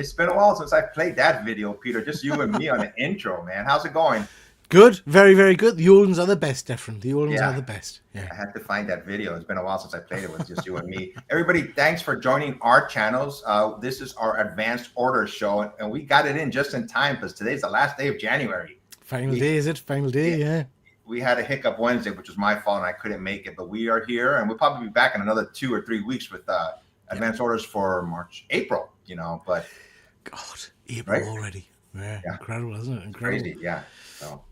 It's been a while since I played that video, Peter. Just you and me on the intro, man. How's it going? Good, very, very good. The Olens are the best, Efren. The Olens are Yeah, the best. Yeah. I had to find that video. It's been a while since I played it with just you and me. Everybody, thanks for joining our channels. This is our advanced order show, and we got it in just in time because today's the last day of January. Final day, is it? Final day, yeah. We had a hiccup Wednesday, which was my fault, and I couldn't make it. But we are here, and we'll probably be back in another 2 or 3 weeks with advanced orders for April. But God, April right? already. Yeah, incredible, isn't it? Incredible. Crazy, yeah. So.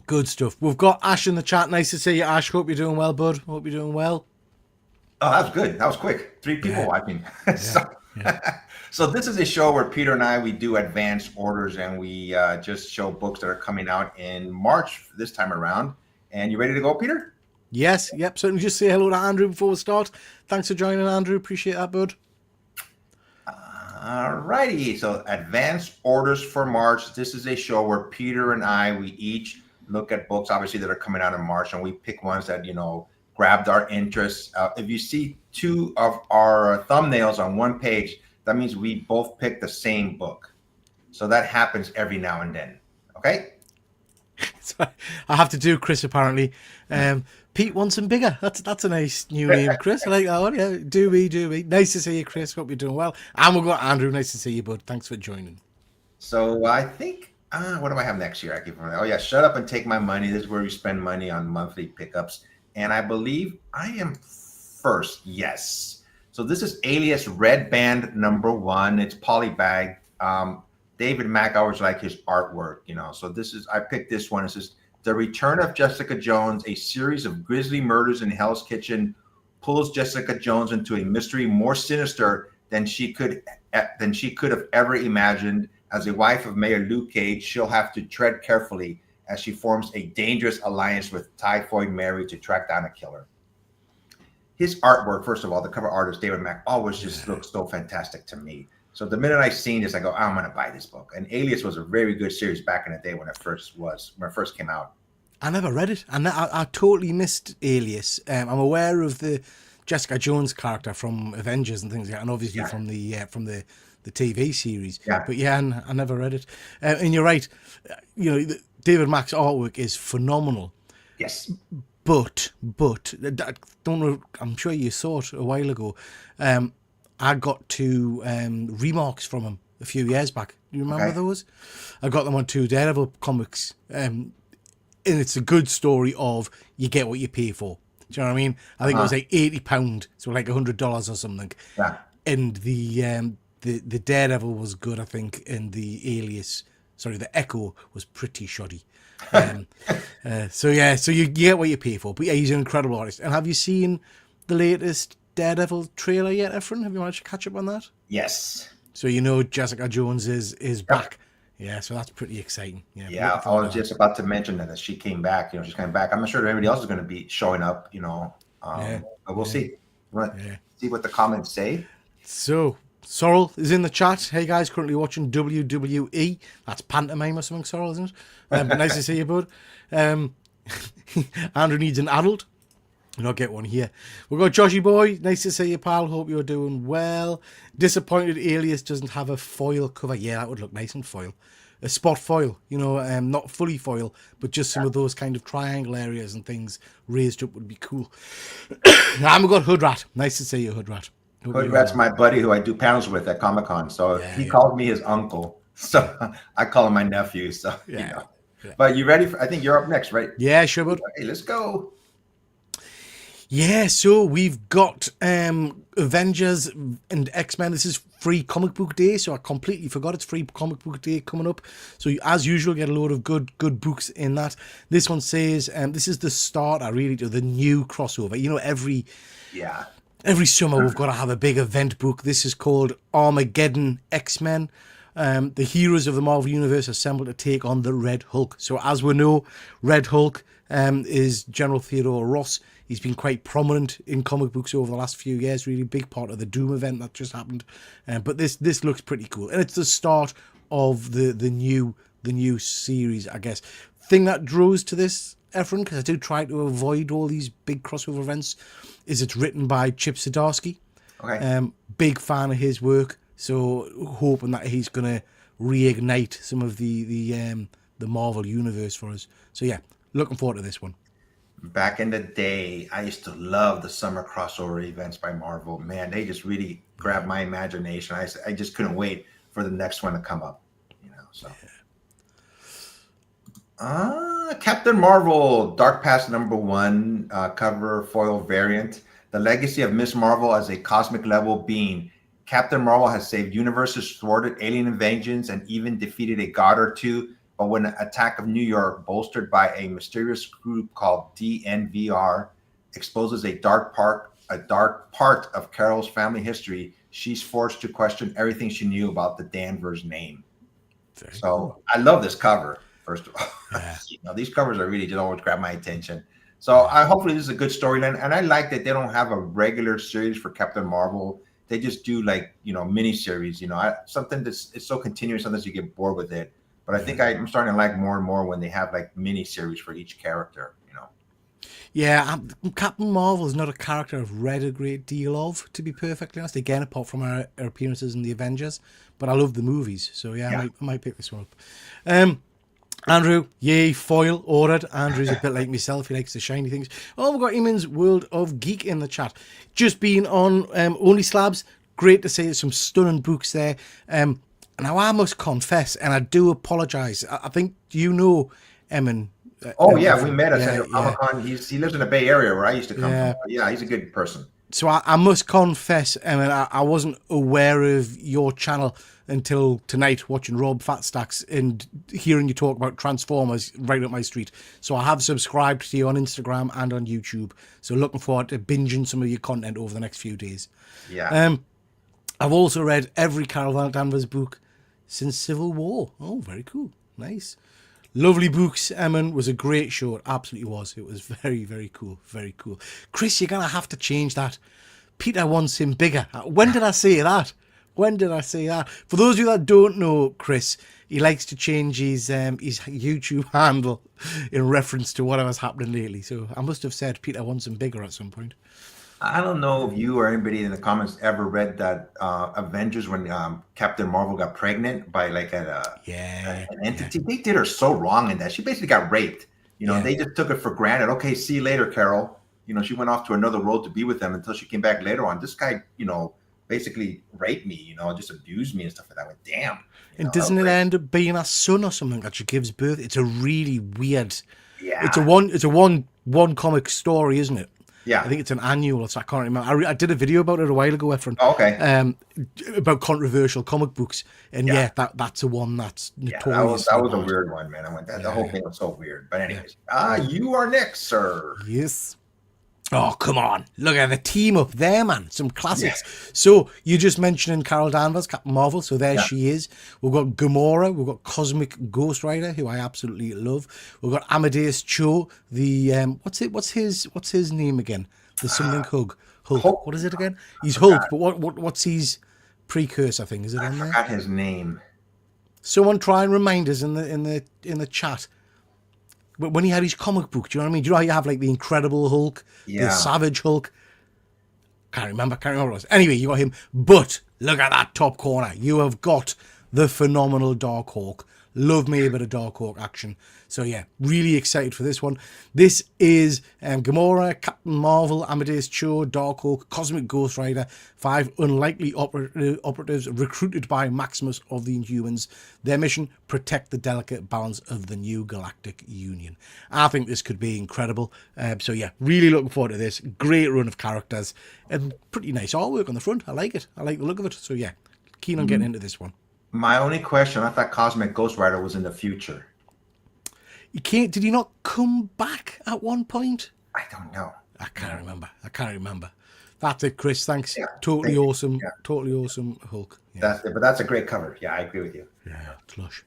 Good stuff. We've got Ash in the chat. Nice to see you, Ash. Hope you're doing well, bud. Hope you're doing well. Oh, that was good. That was quick. 3 people watching. So this is a show where Peter and I, we do advanced orders, and we just show books that are coming out in March this time around. And you ready to go, Peter? Yes. Yep. Certainly. Just say hello to Andrew before we start. Thanks for joining, Andrew. Appreciate that, bud. All righty. So advanced orders for March. This is a show where Peter and I, we each look at books, obviously, that are coming out in March, and we pick ones that, grabbed our interest. If you see 2 of our thumbnails on one page, that means we both picked the same book. So that happens every now and then. Okay? So I have to do Chris, apparently. Pete wants them bigger. That's a nice new name, Chris. I like that one. Yeah, do we. Nice to see you, Chris. Hope you're doing well. And we've got Andrew. Nice to see you, bud. Thanks for joining. So I think, what do I have next year? I keep remembering. Oh, yeah, Shut Up and Take My Money. This is where we spend money on monthly pickups. And I believe I am first. Yes. So this is Alias Red Band #1. It's polybag. David Mack, I always like his artwork, So I picked this one. It says, The Return of Jessica Jones, a series of grisly murders in Hell's Kitchen, pulls Jessica Jones into a mystery more sinister than she could have ever imagined. As a wife of Mayor Luke Cage, she'll have to tread carefully as she forms a dangerous alliance with Typhoid Mary to track down a killer. His artwork, first of all, the cover artist, David Mack, always just looks so fantastic to me. So the minute I seen this, I go, I'm going to buy this book. And Alias was a very good series back in the day when it first came out. I never read it. And I totally missed Alias. I'm aware of the Jessica Jones character from Avengers and things like that, and obviously from the TV series. Yeah. But I never read it. And you're right. David Mack's artwork is phenomenal. Yes. But I don't know. I'm sure you saw it a while ago. I got 2 remarks from him a few years back. Do you remember those? I got them on 2 Daredevil comics. And it's a good story of you get what you pay for. Do you know what I mean? I think it was like £80, so like $100 or something. Yeah. And the Daredevil was good, I think, and the Echo was pretty shoddy. So you get what you pay for. But yeah, he's an incredible artist. And have you seen the latest Daredevil trailer yet, Efren? Have you managed to catch up on that? Yes. So Jessica Jones is back. Yeah, so that's pretty exciting. Yeah, I was just about to mention that she came back. She's coming back. I'm not sure if everybody else is going to be showing up. But we'll see. See what the comments say. So Sorrel is in the chat. Hey guys, currently watching WWE. That's pantomime or something, Sorrel, isn't it? But nice to see you, bud. Andrew needs an adult. I'll get one here. We've got Joshy Boy. Nice to see you, pal. Hope you're doing well. Disappointed Alias doesn't have a foil cover. Yeah, that would look nice in foil. A spot foil, not fully foil, but just some of those kind of triangle areas and things raised up would be cool. And we've got Hoodrat. Nice to see you, Hoodrat. Hoodrat's my buddy who I do panels with at Comic-Con. So he called me his uncle. So I call him my nephew. So, But you ready? I think you're up next, right? Yeah, sure, bud. Hey, let's go. Yeah, so we've got Avengers and X-Men. This is free comic book day, so I completely forgot it's free comic book day coming up. So as usual, get a load of good books in that. This one says, this is the start, to the new crossover. Every summer we've got to have a big event book. This is called Armageddon X-Men. The heroes of the Marvel Universe assemble to take on the Red Hulk. So as we know, Red Hulk is General Theodore Ross. He's been quite prominent in comic books over the last few years, really big part of the Doom event that just happened. But this looks pretty cool. And it's the start of the new series, I guess. Thing that draws to this, Efren, because I do try to avoid all these big crossover events, is it's written by Chip Zdarsky. Okay. Big fan of his work. So hoping that he's going to reignite some of the Marvel universe for us. So yeah, looking forward to this one. Back in the day, I used to love the summer crossover events by Marvel. Man, they just really grabbed my imagination. I just couldn't wait for the next one to come up. So. Captain Marvel, Dark Past #1, cover foil variant. The legacy of Miss Marvel as a cosmic level being. Captain Marvel has saved universes, thwarted alien invasions, and even defeated a god or two. But when an attack of New York, bolstered by a mysterious group called DNVR, exposes a dark part of Carol's family history, she's forced to question everything she knew about the Danvers name. So I love this cover. First of all, these covers are really just always grab my attention. So hopefully this is a good storyline, and I like that they don't have a regular series for Captain Marvel. They just do mini series. Something it's so continuous. Sometimes you get bored with it. But I think I'm starting to like more and more when they have mini series for each character. Yeah, Captain Marvel is not a character I've read a great deal of, to be perfectly honest. Again, apart from her appearances in the Avengers, but I love the movies, so yeah. I might pick this one up. Andrew, yay, foil ordered. Andrew's a bit like myself, he likes the shiny things. Oh, we've got Eamon's World of Geek in the chat. Just been on Only Slabs. Great to see there's some stunning books there. Now, I must confess, and I do apologise. I think Eamon. We met us at Comic-Con. He lives in the Bay Area where I used to come from. Yeah, he's a good person. So I must confess, Eamon, I wasn't aware of your channel until tonight, watching Rob Fatstacks and hearing you talk about Transformers right up my street. So I have subscribed to you on Instagram and on YouTube. So looking forward to binging some of your content over the next few days. Yeah. I've also read every Carol Danvers book since Civil War. Oh, very cool. Nice. Lovely books, Eamon. Was a great show. It absolutely was. It was very, very cool. Very cool. Chris, you're going to have to change that. Peter wants him bigger. When did I say that? For those of you that don't know Chris, he likes to change his YouTube handle in reference to whatever's happening lately. So I must have said Peter wants him bigger at some point. I don't know if you or anybody in the comments ever read that Avengers when Captain Marvel got pregnant by an entity. They did her so wrong in that. She basically got raped. They just took it for granted. Okay, see you later, Carol. She went off to another world to be with them until she came back later on. This guy, basically raped me, just abused me and stuff like that. I went, damn. And doesn't it end up being a son or something that she gives birth? It's a really weird. Yeah. It's a one comic story, isn't it? Yeah. I think it's an annual, so I can't remember. I did a video about it a while ago, Efren. Oh, okay. About controversial comic books. And that's a one that's notorious. That was a weird one, man. I went, the whole thing was so weird. But anyways, you are next, sir. Yes. Oh, come on. Look at the team up there, man. Some classics. Yeah. So, you just mentioned Carol Danvers, Captain Marvel. So, there she is. We've got Gamora. We've got Cosmic Ghost Rider, who I absolutely love. We've got Amadeus Cho. The, what's his name again? The something Hulk. What is it again? He's Hulk, but what's his precursor thing? Is it on there? I forgot his name. Someone try and remind us in the chat. But when he had his comic book, do you know what I mean? Do you know how you have the Incredible Hulk, the Savage Hulk? Can't remember what it was. Anyway, you got him. But look at that top corner. You have got the phenomenal Darkhawk. Love me a bit of Darkhawk action. So yeah, really excited for this one. This is Gamora, Captain Marvel, Amadeus Cho, Darkhawk, Cosmic Ghost Rider, 5 unlikely operatives recruited by Maximus of the Inhumans. Their mission, protect the delicate balance of the new galactic union. I think this could be incredible. So yeah, really looking forward to this. Great run of characters and pretty nice artwork on the front. I like it. I like the look of it. So yeah, keen on getting into this one. My only question, I thought Cosmic Ghost Rider was in the future. Did he not come back at one point? I don't know. I can't remember. That's it, Chris. Thanks. Yeah, totally awesome. Yeah. Totally awesome Hulk. Yeah. That's a great cover. Yeah, I agree with you. Yeah, it's lush.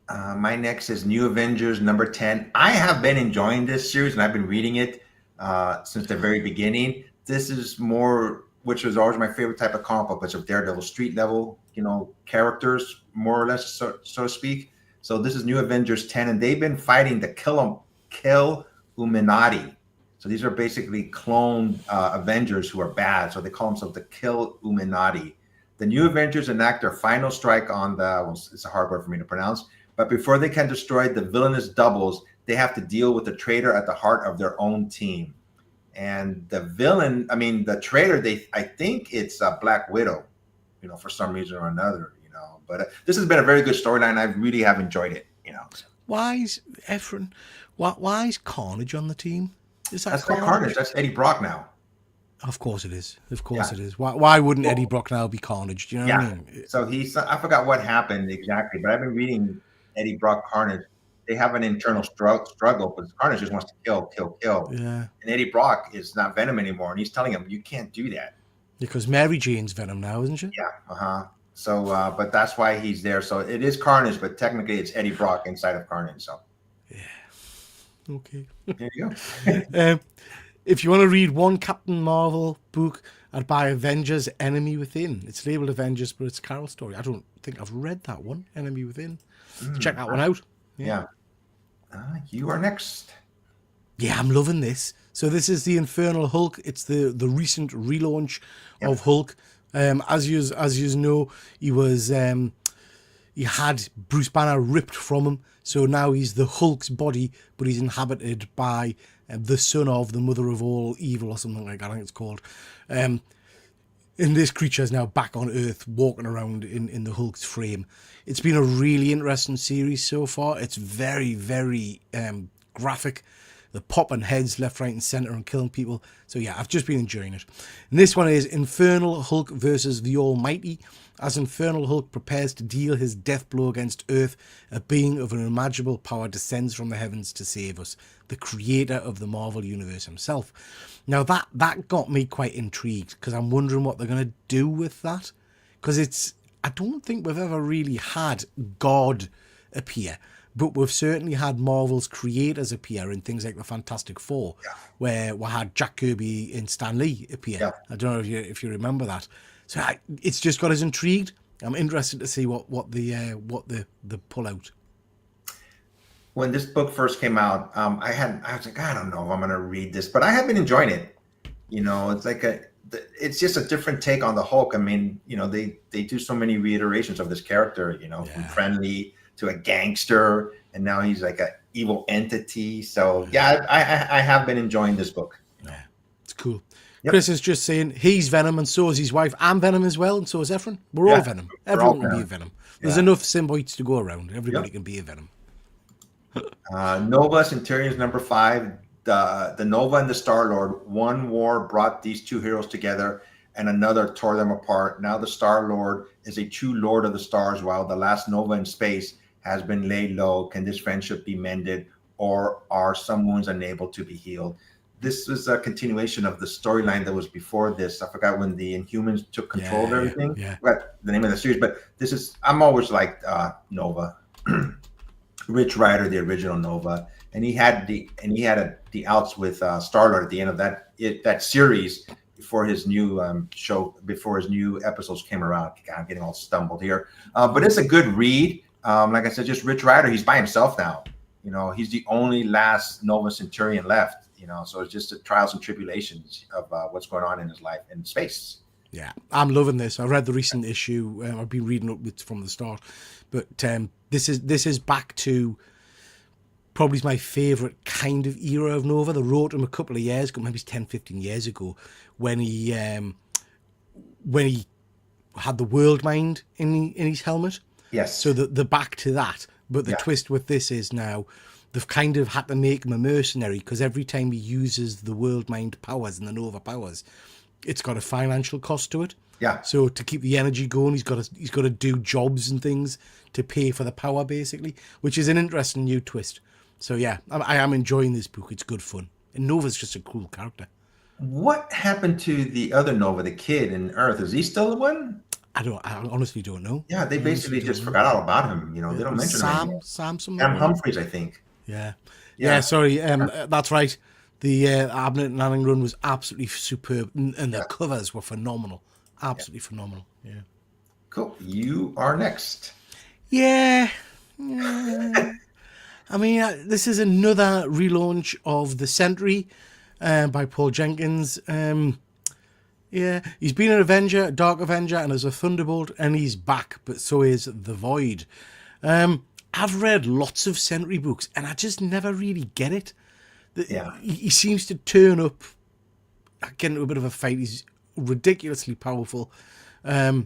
My next is New Avengers number 10. I have been enjoying this series and I've been reading it since the very beginning. This is more, which was always my favorite type of comic book, which of Daredevil street level, characters, more or less, so to speak. So this is New Avengers 10, and they've been fighting the Kill Illuminati. So these are basically cloned Avengers who are bad. So they call themselves the Kill Illuminati. The New Avengers enact their final strike on the, well, it's a hard word for me to pronounce, but before they can destroy the villainous doubles, they have to deal with the traitor at the heart of their own team. And the villain, I mean, the traitor, I think it's Black Widow, for some reason or another, But this has been a very good storyline. I really have enjoyed it. Why is Efren? Why is Carnage on the team? That's not Carnage. That's Eddie Brock now. Of course it is. Of course it is. Why wouldn't Eddie Brock now be Carnage? Do you know what I mean? So I forgot what happened exactly, but I've been reading Eddie Brock Carnage. They have an internal struggle, but Carnage just wants to kill. Yeah. And Eddie Brock is not Venom anymore, and he's telling him, you can't do that. Because Mary Jane's Venom now, isn't she? Yeah. So, but that's why he's there. So it is Carnage, but technically it's Eddie Brock inside of Carnage. So. Yeah. Okay. There you go. If you want to read one Captain Marvel book, I'd buy Avengers Enemy Within. It's labeled Avengers, but it's Carol's story. I don't think I've read that one, Enemy Within. Check that one out. Yeah. You are next. Yeah, I'm loving this. So this is the Infernal Hulk. It's the recent relaunch of Hulk. As you know, he had Bruce Banner ripped from him. So now he's the Hulk's body, but he's inhabited by the son of the mother of all evil or something like that, I think it's called. And this creature is now back on Earth, walking around in the Hulk's frame. It's been a really interesting series so far. It's very, very graphic. They're popping heads left, right, and centre and killing people. So yeah, I've just been enjoying it. And this one is Infernal Hulk versus the Almighty. As Infernal Hulk prepares to deal his death blow against Earth, a being of unimaginable power descends from the heavens to save us, the creator of the Marvel Universe himself. Now that got me quite intrigued, because I'm wondering what they're going to do with that. Because I don't think we've ever really had God appear, but we've certainly had Marvel's creators appear in things like the Fantastic Four, where we had Jack Kirby and Stan Lee appear. Yeah. I don't know if you remember that. So it's just got us intrigued. I'm interested to see what the pull out. When this book first came out, I was like, I don't know if I'm going to read this, but I have been enjoying it. It's like it's just a different take on the Hulk. I mean, they do so many reiterations of this character, from friendly to a gangster, and now he's like an evil entity. So yeah, I have been enjoying this book. Yeah, it's cool. Yep. Chris is just saying he's Venom and so is his wife. I'm Venom as well, and so is Efren. We're all Venom. Everyone can be a Venom. There's enough symbiotes to go around. Everybody can be a Venom. Nova Centurions number 5. The Nova and the Star-Lord. One war brought these two heroes together, and another tore them apart. Now the Star-Lord is a true Lord of the Stars, while the last Nova in space has been laid low. Can this friendship be mended, or are some wounds unable to be healed? This was a continuation of the storyline that was before this. I forgot when the Inhumans took control of everything. Yeah. But the name of the series. But I'm always like Nova, Rich Rider, the original Nova, and he had the outs with Star-Lord at the end of that series before his new show, before his new episodes came around. God, I'm getting all stumbled here, but it's a good read. Like I said, just Rich Rider. He's by himself now. He's the only last Nova Centurion left. So it's just the trials and tribulations of what's going on in his life in space. Yeah, I'm loving this. I read the recent issue. I've been reading it from the start, but this is back to probably my favourite kind of era of Nova. They wrote him a couple of years ago, maybe 10, 15 years ago, when he had the world mind in his helmet. Yes. So the back to that, but the twist with this is now they've kind of had to make him a mercenary, because every time he uses the world mind powers and the Nova powers, it's got a financial cost to it. Yeah. So to keep the energy going, he's got to do jobs and things to pay for the power, basically, which is an interesting new twist. So yeah, I am enjoying this book. It's good fun. And Nova's just a cool character. What happened to the other Nova, the kid in Earth? Is he still the one? I honestly don't know. Yeah, they basically just forgot all about him. They don't mention him. Sam Humphries, I think. Yeah. Sorry. That's right. The Abnett and Lanning run was absolutely superb, and the covers were phenomenal. Absolutely phenomenal. Yeah. Cool. You are next. Yeah. I mean, this is another relaunch of The Sentry by Paul Jenkins. Yeah, he's been an Avenger, a Dark Avenger, and as a Thunderbolt, and he's back, but so is the Void. I've read lots of Sentry books, and I just never really get it. Yeah. He seems to turn up, get into a bit of a fight. He's ridiculously powerful. I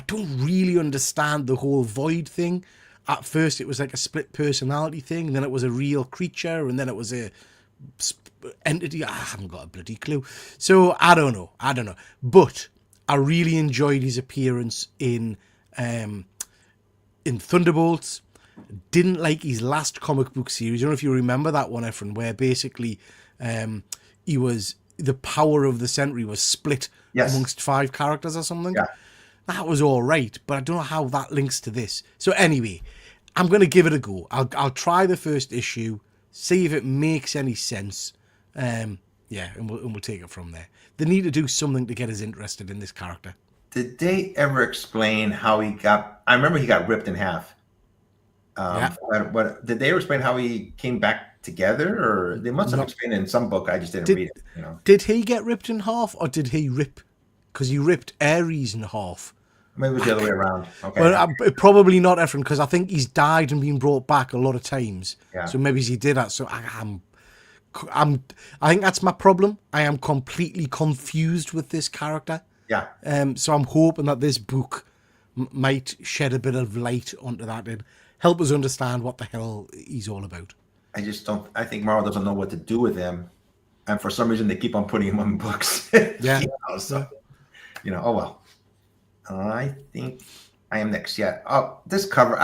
don't really understand the whole Void thing. At first, it was like a split personality thing, then it was a real creature, and then it was a entity. I haven't got a bloody clue. So I don't know. But I really enjoyed his appearance in Thunderbolts. Didn't like his last comic book series. I don't know if you remember that one, Efren, where basically he was the power of the Sentry was split Yes. amongst 5 characters or something. Yeah. That was all right, but I don't know how that links to this. So anyway, I'm going to give it a go. I'll try the first issue, see if it makes any sense. And we'll take it from there. They need to do something to get us interested in this character. Did they ever explain how he got? I remember he got ripped in half. Yeah. What did they ever explain how he came back together, or they must have No. explained it in some book? I just didn't read it. Did he get ripped in half, or did he rip? Because he ripped Ares in half. Maybe it was the other way around. Okay. Well, probably not, Efren, because I think he's died and been brought back a lot of times. Yeah. So maybe he did that. So I think that's my problem. I am completely confused with this character. Yeah. So I'm hoping that this book might shed a bit of light onto that and help us understand what the hell he's all about. I just don't. I think Marvel doesn't know what to do with him, and for some reason they keep on putting him on books. Yeah. Oh well. I think I am next. Yeah. Oh, this cover.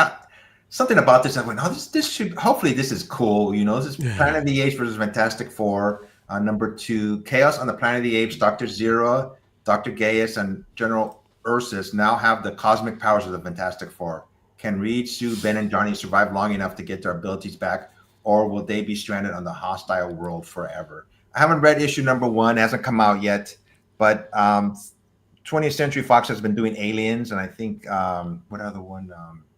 Something about this. I went. Oh, this should. Hopefully, this is cool. This is Planet of the Apes versus Fantastic Four. Number 2, Chaos on the Planet of the Apes. Dr. Zero, Dr. Gaius, and General Ursus now have the cosmic powers of the Fantastic Four. Can Reed, Sue, Ben, and Johnny survive long enough to get their abilities back, or will they be stranded on the hostile world forever? I haven't read issue number 1; it hasn't come out yet. But 20th Century Fox has been doing Aliens, and I think what other one?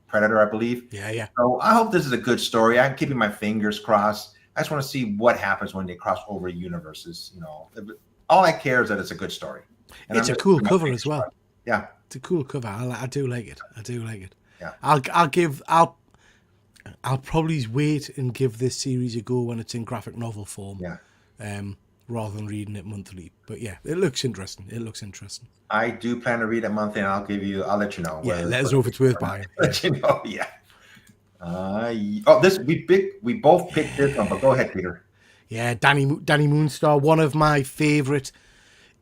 Predator, I believe. Yeah. So I hope this is a good story. I'm keeping my fingers crossed. I just want to see what happens when they cross over universes. All I care is that it's a good story. And It's a cool cover as well. Yeah, it's a cool cover. I do like it. Yeah. I'll probably wait and give this series a go when it's in graphic novel form. Yeah. Rather than reading it monthly. But yeah, it looks interesting. I do plan to read it monthly, and I'll let you know. Yeah, let us know if it's worth buying. Let you know. Yeah. We both picked this one, but go ahead, Peter. Yeah, Danny Moonstar. One of my favorite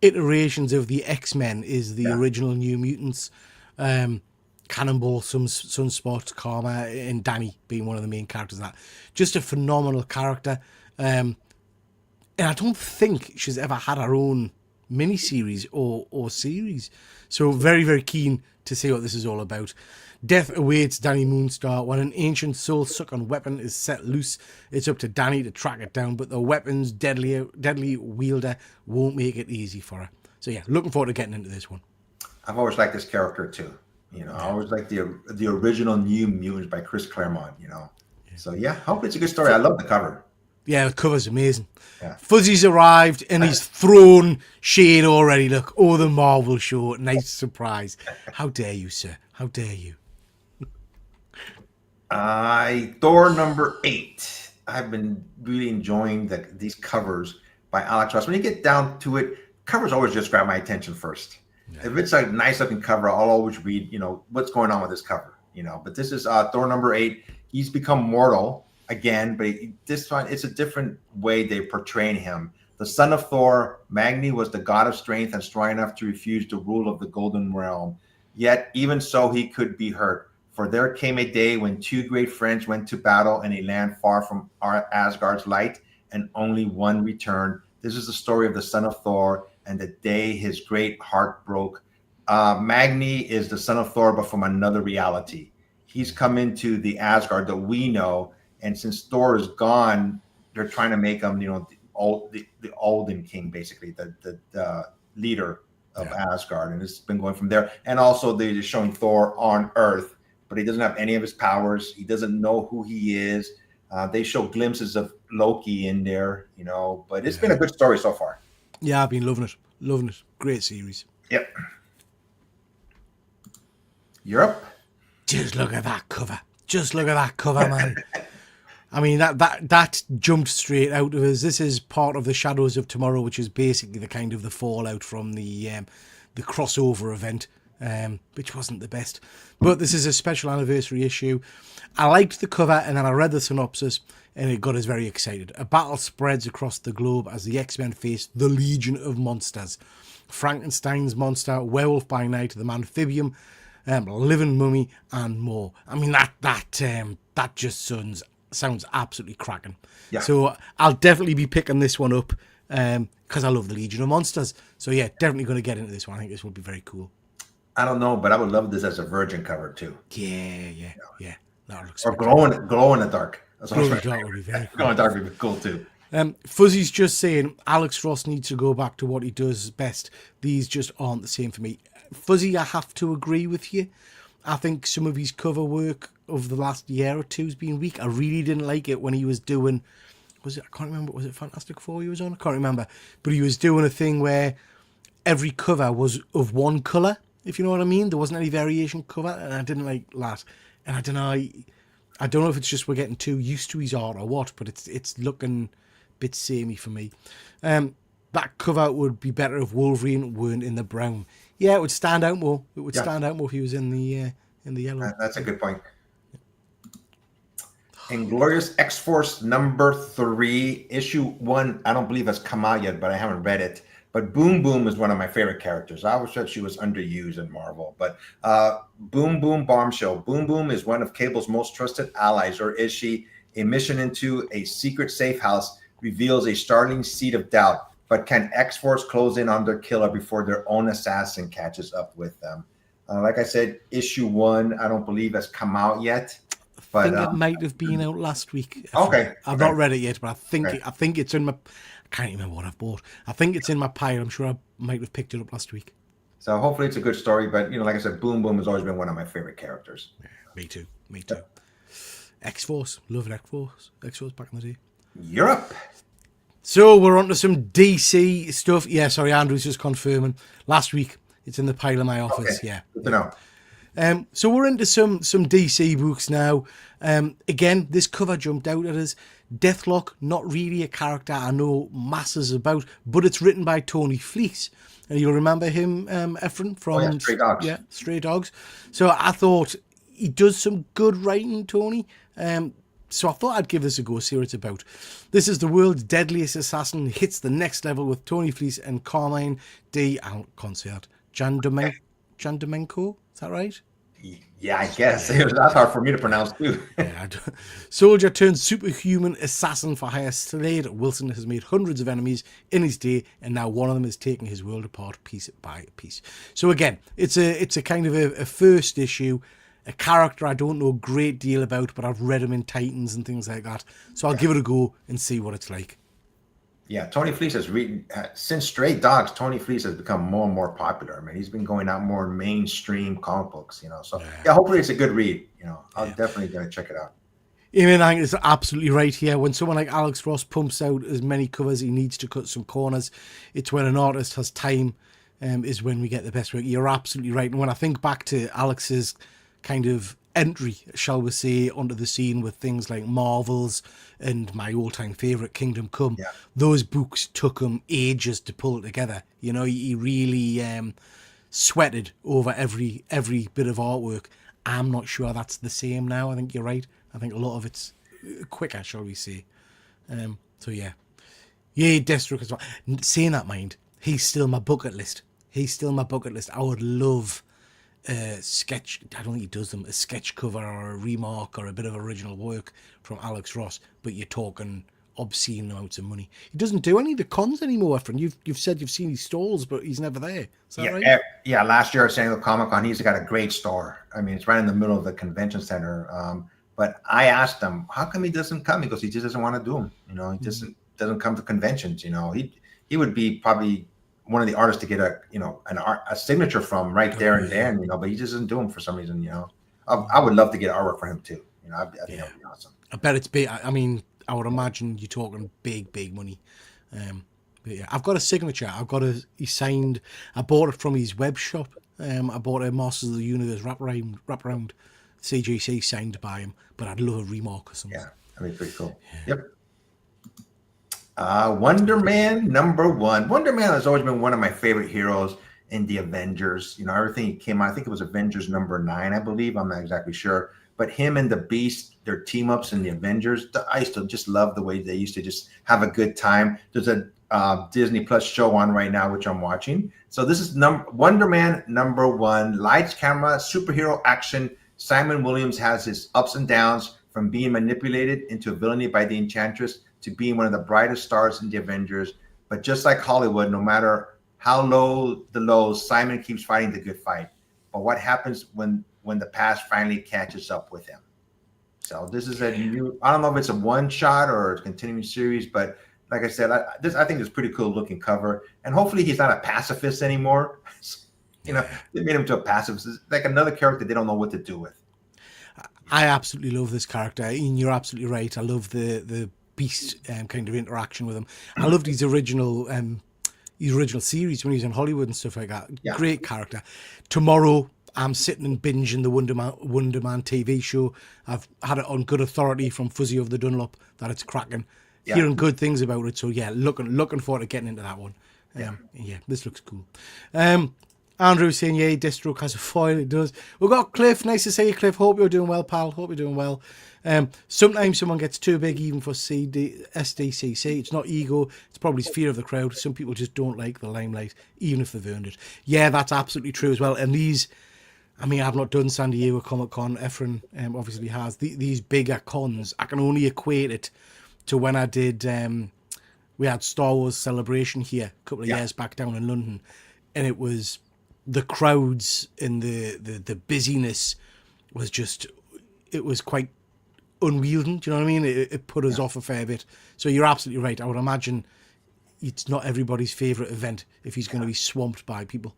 iterations of the X-Men is the original New Mutants. Cannonball, Sunspot, Karma, and Danny being one of the main characters of that. Just a phenomenal character. And I don't think she's ever had her own miniseries or series. So very, very keen to see what this is all about. Death awaits Danny Moonstar when an ancient soul-sucking weapon is set loose. It's up to Danny to track it down, but the weapon's deadly wielder won't make it easy for her. So yeah, looking forward to getting into this one. I've always liked this character too. I always like the original New Mutants by Chris Claremont. So yeah, hopefully it's a good story. I love the cover. Yeah, the cover's amazing. Yeah. Fuzzy's arrived and he's thrown shade already. Look, the Marvel show. Nice surprise. How dare you, sir? How dare you? Thor number 8. I've been really enjoying these covers by Alex Ross. When you get down to it, covers always just grab my attention first. Yeah. If it's a nice looking cover, I'll always read, what's going on with this cover. But this is Thor number 8. He's become mortal again, but this one, it's a different way they're portraying him. The son of Thor, Magni was the god of strength and strong enough to refuse the rule of the Golden Realm. Yet, even so, he could be hurt. For there came a day when 2 great friends went to battle in a land far from Asgard's light, and only one returned. This is the story of the son of Thor and the day his great heart broke. Magni is the son of Thor, but from another reality. He's come into the Asgard that we know, and since Thor is gone, they're trying to make him, the Olden King, basically, the leader of Asgard, and it's been going from there. And also, they're showing Thor on Earth, but he doesn't have any of his powers. He doesn't know who he is. They show glimpses of Loki in there, but it's been a good story so far. Yeah, I've been loving it. Loving it. Great series. Yep. Europe. Just look at that cover. Just look at that cover, man. I mean, that jumped straight out of us. This is part of the Shadows of Tomorrow, which is basically the kind of the fallout from the crossover event, which wasn't the best. But this is a special anniversary issue. I liked the cover, and then I read the synopsis, and it got us very excited. A battle spreads across the globe as the X-Men face the Legion of Monsters. Frankenstein's monster, Werewolf by Night, the Amphibian, Living Mummy, and more. I mean, that just sounds absolutely cracking. Yeah. So I'll definitely be picking this one up because I love the Legion of Monsters. So yeah, definitely going to get into this one. I think this would be very cool. I don't know, but I would love this as a Virgin cover too. Yeah. That looks or glow in the dark. That's glow in the dark would be very cool. Glow in the dark would be cool too. Fuzzy's just saying Alex Ross needs to go back to what he does best. These just aren't the same for me. Fuzzy, I have to agree with you. I think some of his cover work of the last year or two has been weak. I really didn't like it when he was doing, I can't remember, was it Fantastic Four he was on? I can't remember. But he was doing a thing where every cover was of one colour, if you know what I mean. There wasn't any variation cover, and I didn't like that. And I don't know if it's just we're getting too used to his art or what, but it's looking a bit samey for me. That cover would be better if Wolverine weren't in the brown. Yeah, it would stand out more. It would stand out more if he was in the yellow. That's a good point. Inglorious X-Force number 3, issue 1. I don't believe has come out yet, but I haven't read it. But Boom Boom is one of my favorite characters. I always thought she was underused in Marvel. But Boom Boom Bombshell. Boom Boom is one of Cable's most trusted allies, or is she? A mission into a secret safe house reveals a startling seed of doubt. But can X-Force close in on their killer before their own assassin catches up with them? Like I said, issue 1, I don't believe has come out yet. But, I think it might have been out last week. Okay. I've not read it yet, but I think it's in my... I can't remember what I've bought. I think it's in my pile. I'm sure I might have picked it up last week. So hopefully it's a good story. But, like I said, Boom Boom has always been one of my favorite characters. Yeah, me too. X-Force. Loved X-Force. X-Force back in the day. Europe. So we're on to some DC stuff. Yeah, sorry, Andrew's just confirming. Last week, it's in the pile in my office. Okay. Yeah. Good to know. So we're into some DC books now. Again, this cover jumped out at us. Deathlock, not really a character I know masses about, but it's written by Tony Fleece. And you'll remember him, Efren, from Stray Dogs. Yeah, Stray Dogs. So I thought he does some good writing, Tony. So I thought I'd give this a go, see what it's about. This is the world's deadliest assassin, hits the next level with Tony Fleece and Carmine D. I can't say that. Jandomenko? Is that right? Yeah, I guess. That's hard for me to pronounce too. Soldier turned superhuman assassin for hire Slade Wilson has made hundreds of enemies in his day, and now one of them is taking his world apart piece by piece. So again, it's a kind of a first issue, a character I don't know a great deal about, but I've read him in Titans and things like that. So I'll give it a go and see what it's like. Yeah, Tony Fleece has since Stray Dogs, Tony Fleece has become more and more popular. I mean, he's been going out more in mainstream comic books, So yeah, hopefully it's a good read. I'm definitely gonna check it out. Eamon Ang is absolutely right here. When someone like Alex Ross pumps out as many covers, he needs to cut some corners. It's when an artist has time, is when we get the best work. You're absolutely right. And when I think back to Alex's kind of entry, shall we say, onto the scene with things like Marvels and my all-time favourite Kingdom Come, those books took him ages to pull together. He really sweated over every bit of artwork. I'm not sure that's the same now. I think you're right. I think a lot of it's quicker, shall we say. So yeah, Deathstroke as well. Saying that, mind, he's still my bucket list. I would love sketch, I don't think he does them, a sketch cover or a remark or a bit of original work from Alex Ross, but you're talking obscene amounts of money. He doesn't do any of the cons anymore, Efren. You've said you've seen his stalls, but he's never there. Is that right? Yeah, last year at San Diego Comic Con, he's got a great store. I mean, it's right in the middle of the convention center. But I asked him, how come he doesn't come? He goes, he just doesn't want to do them. He just doesn't come to conventions. He would be probably one of the artists to get a signature from right there and then, but he just doesn't do them for some reason. I would love to get artwork for him too. I think that would be awesome. I bet it's big. I mean, I would imagine you're talking big money. But But yeah, I've got a signature. He signed. I bought it from his web shop. I bought a Masters of the Universe wraparound CGC signed by him. But I'd love a remark or something. Yeah, that'd be pretty cool. Yep. Wonder Man #1. Wonder Man has always been one of my favorite heroes in the Avengers. You know, everything he came out, I think it was Avengers #9, I believe. I'm not exactly sure. But him and the Beast, their team ups in the Avengers, I used to just love the way they used to just have a good time. There's a Disney Plus show on right now, which I'm watching. So this is Wonder Man #1. Lights, camera, superhero action. Simon Williams has his ups and downs from being manipulated into villainy by the Enchantress to being one of the brightest stars in the Avengers. But just like Hollywood, no matter how low the lows, Simon keeps fighting the good fight. But what happens when the past finally catches up with him? So this is a new, I don't know if it's a one shot or a continuing series, but like I said, I think it's a pretty cool looking cover. And hopefully he's not a pacifist anymore. You know, they made him to a pacifist. It's like another character they don't know what to do with. I absolutely love this character. And you're absolutely right. I love the Beast kind of interaction with him. I loved his original series when he was in Hollywood and stuff like that. Yeah. Great character. Tomorrow, I'm sitting and binging the Wonder Man TV show. I've had it on good authority from Fuzzy of the Dunlop that it's cracking. Yeah. Hearing good things about it. So yeah, looking forward to getting into that one. Yeah, this looks cool. Andrew saying, yeah, Deathstroke has a foil. It does. We've got Cliff. Nice to see you, Cliff. Hope you're doing well, pal. Hope you're doing well. Sometimes someone gets too big even for SDCC. It's not ego. It's probably fear of the crowd. Some people just don't like the limelight, even if they've earned it. Yeah, that's absolutely true as well. And these, I mean, I've not done San Diego Comic Con. Efren obviously has. These bigger cons, I can only equate it to when I did, we had Star Wars Celebration here a couple of years back down in London. And it was, the crowds and the busyness was just, it was quite unwieldy. Do you know what I mean? It put us off a fair bit. So you're absolutely right. I would imagine it's not everybody's favourite event if he's going to be swamped by people.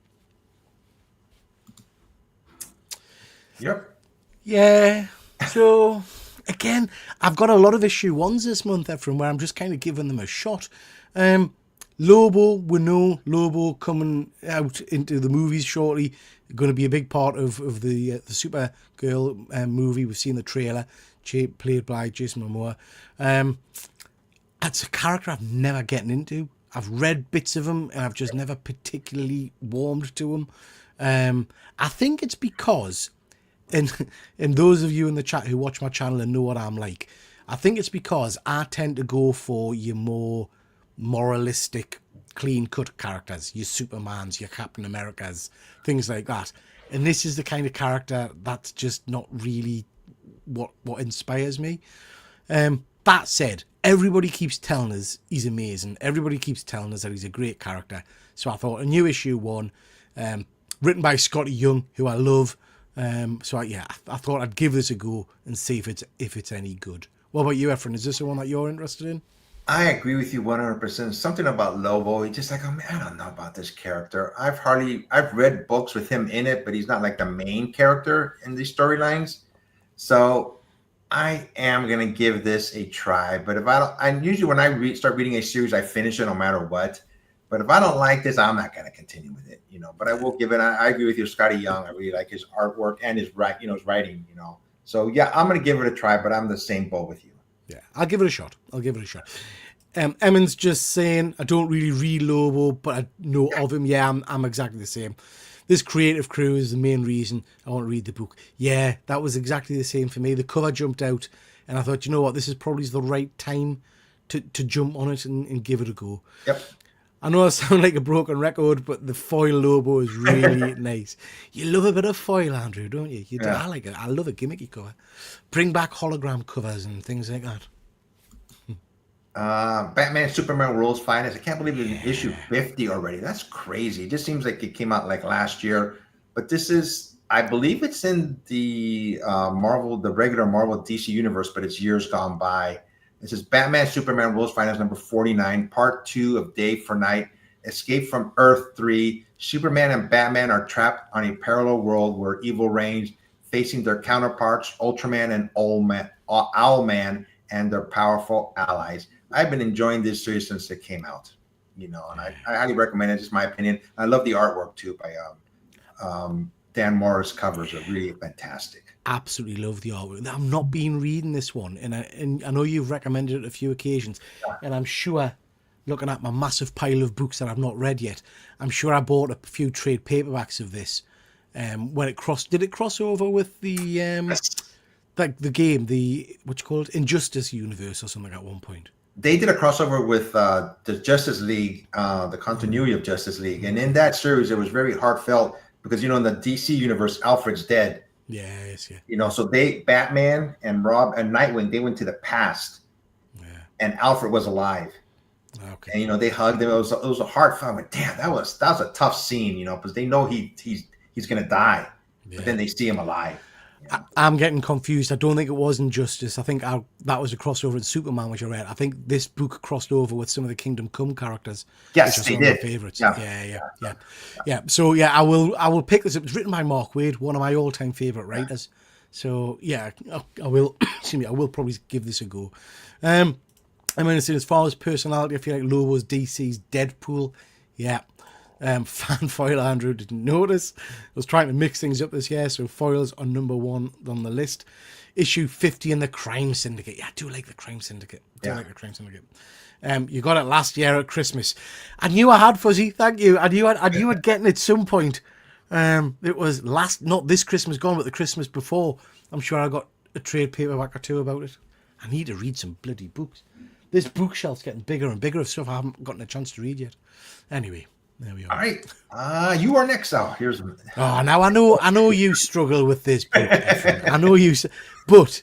Yep. Yeah. So again, I've got a lot of issue 1s this month, Efren, where I'm just kind of giving them a shot. Lobo, we know Lobo coming out into the movies shortly. Going to be a big part of the Supergirl movie. We've seen the trailer, played by Jason Momoa. That's a character I've never gotten into. I've read bits of him and I've just never particularly warmed to him. I think it's because, and those of you in the chat who watch my channel and know what I'm like, I think it's because I tend to go for your more moralistic, clean-cut characters, your Supermans, your Captain Americas, things like that. And this is the kind of character that's just not really what inspires me. That said, everybody keeps telling us he's amazing. Everybody keeps telling us that he's a great character. So I thought a new issue 1, written by Scotty Young, who I love. I thought I'd give this a go and see if it's any good. What about you, Efren? Is this the one that you're interested in? I agree with you 100%. Something about Lobo, he's just like, oh man, I don't know about this character. I've read books with him in it, but he's not like the main character in these storylines. So I am gonna give this a try. But if I don't, I usually when I start reading a series, I finish it no matter what. But if I don't like this, I'm not gonna continue with it, you know. But I will give it. I agree with you, Scotty Young. I really like his artwork and his writing, you know. So yeah, I'm gonna give it a try. But I'm the same boat with you. Yeah, I'll give it a shot. Emmons just saying, I don't really read Lobo, but I know of him. Yeah, I'm exactly the same. This creative crew is the main reason I want to read the book. Yeah, that was exactly the same for me. The cover jumped out, and I thought, you know what, this is probably the right time to jump on it and give it a go. Yep. I know I sound like a broken record, but the foil Lobo is really nice. You love a bit of foil, Andrew, don't you? You do. I like it. I love a gimmicky cover. Bring back hologram covers and things like that. Batman Superman World's Finest. I can't believe it's in issue 50 already. That's crazy. It just seems like it came out like last year. But this is, I believe it's in the the regular Marvel DC universe, but it's years gone by. This is Batman Superman World's Finest number 49, part 2 of Day for Night. Escape from Earth 3. Superman and Batman are trapped on a parallel world where evil reigns, facing their counterparts, Ultraman and Owlman, and their powerful allies. I've been enjoying this series since it came out. and I highly recommend it. Just my opinion. I love the artwork too by Dan Morris. Covers are really fantastic. Absolutely love the artwork. I've not been reading this one, and I know you've recommended it a few occasions, and I'm sure, looking at my massive pile of books that I've not read yet, I'm sure I bought a few trade paperbacks of this. When it did it cross over with the like the game, the what you call it, Injustice universe or something at one point? They did a crossover with the Justice League, the continuity of Justice League, and in that series, it was very heartfelt because in the DC universe, Alfred's dead. Yes, yeah. So Batman and Rob and Nightwing, they went to the past, and Alfred was alive. Okay. And they hugged him. It was a heartfelt. Like, damn, that was a tough scene. Because they know he's gonna die, but then they see him alive. I'm getting confused. I don't think it was Injustice. I think that was a crossover in Superman, which I read. I think this book crossed over with some of the Kingdom Come characters. Yes, which are they some did. Of my favorites. Yeah. So I will pick this up. It's written by Mark Waid, one of my all-time favorite writers. So I will. Excuse me. I will probably give this a go. I mean, as far as personality, I feel like Lobo's DC's Deadpool. Yeah. Fan foil Andrew didn't notice. I was trying to mix things up this year, so foils are number 1 on the list. Issue 50 in the Crime Syndicate. Yeah, I do like the Crime Syndicate. You got it last year at Christmas. I knew I had, Fuzzy. Thank you. I knew I'd get it at some point. It was not this Christmas gone, but the Christmas before. I'm sure I got a trade paperback or two about it. I need to read some bloody books. This bookshelf's getting bigger and bigger of stuff I haven't gotten a chance to read yet. Anyway. There we are. All right. You are next, Al. Here's. Oh, now I know you struggle with this book. I know you, but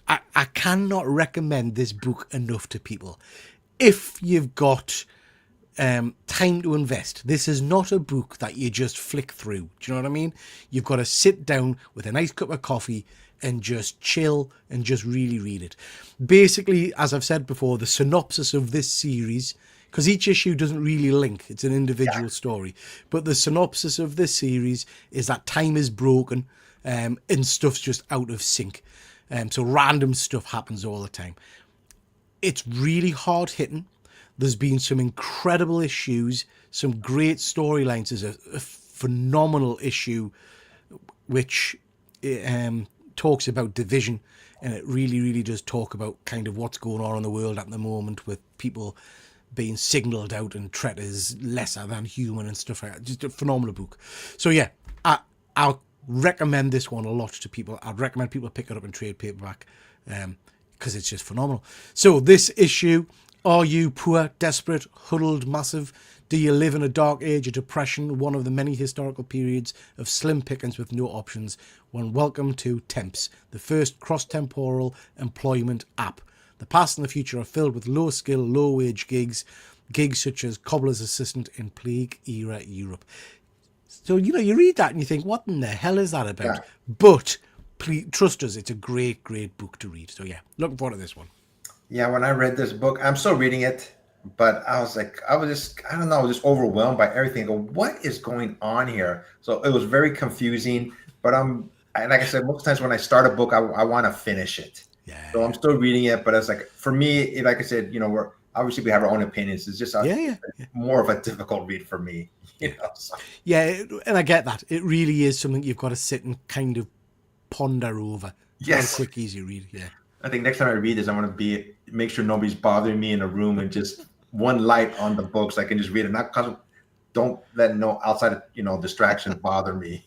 I cannot recommend this book enough to people. If you've got time to invest, this is not a book that you just flick through. Do you know what I mean? You've got to sit down with a nice cup of coffee and just chill and just really read it. Basically, as I've said before, the synopsis of this series, because each issue doesn't really link, it's an individual story, but the synopsis of this series is that time is broken and stuff's just out of sync. So random stuff happens all the time. It's really hard hitting. There's been some incredible issues, some great storylines. There's a phenomenal issue which talks about division, and it really, really does talk about kind of what's going on in the world at the moment with people being signaled out and treated as lesser than human and stuff like that. Just a phenomenal book. So yeah, I'll recommend this one a lot to people. I'd recommend people pick it up in trade paperback because it's just phenomenal. So this issue, are you poor, desperate, huddled, massive? Do you live in a dark age of depression, one of the many historical periods of slim pickings with no options? Well, welcome to Temps, the first cross-temporal employment app. The past and the future are filled with low-skill, low-wage gigs such as cobbler's assistant in Plague-era Europe. So, you read that and you think, what in the hell is that about? Yeah. But please, trust us, it's a great, great book to read. So, yeah, looking forward to this one. Yeah, when I read this book, I'm still reading it, but I was just overwhelmed by everything. I go, what is going on here? So it was very confusing, but like I said, most times when I start a book, I want to finish it. Yeah. So I'm still reading it, but it's like, for me, like I said, we're obviously we have our own opinions. It's just more of a difficult read for me, So. Yeah, and I get that. It really is something you've got to sit and kind of ponder over. It's not a quick, easy read. Yeah. I think next time I read this, I want to make sure nobody's bothering me in a room and just one light on the book so I can just read it. Don't let no outside distractions bother me.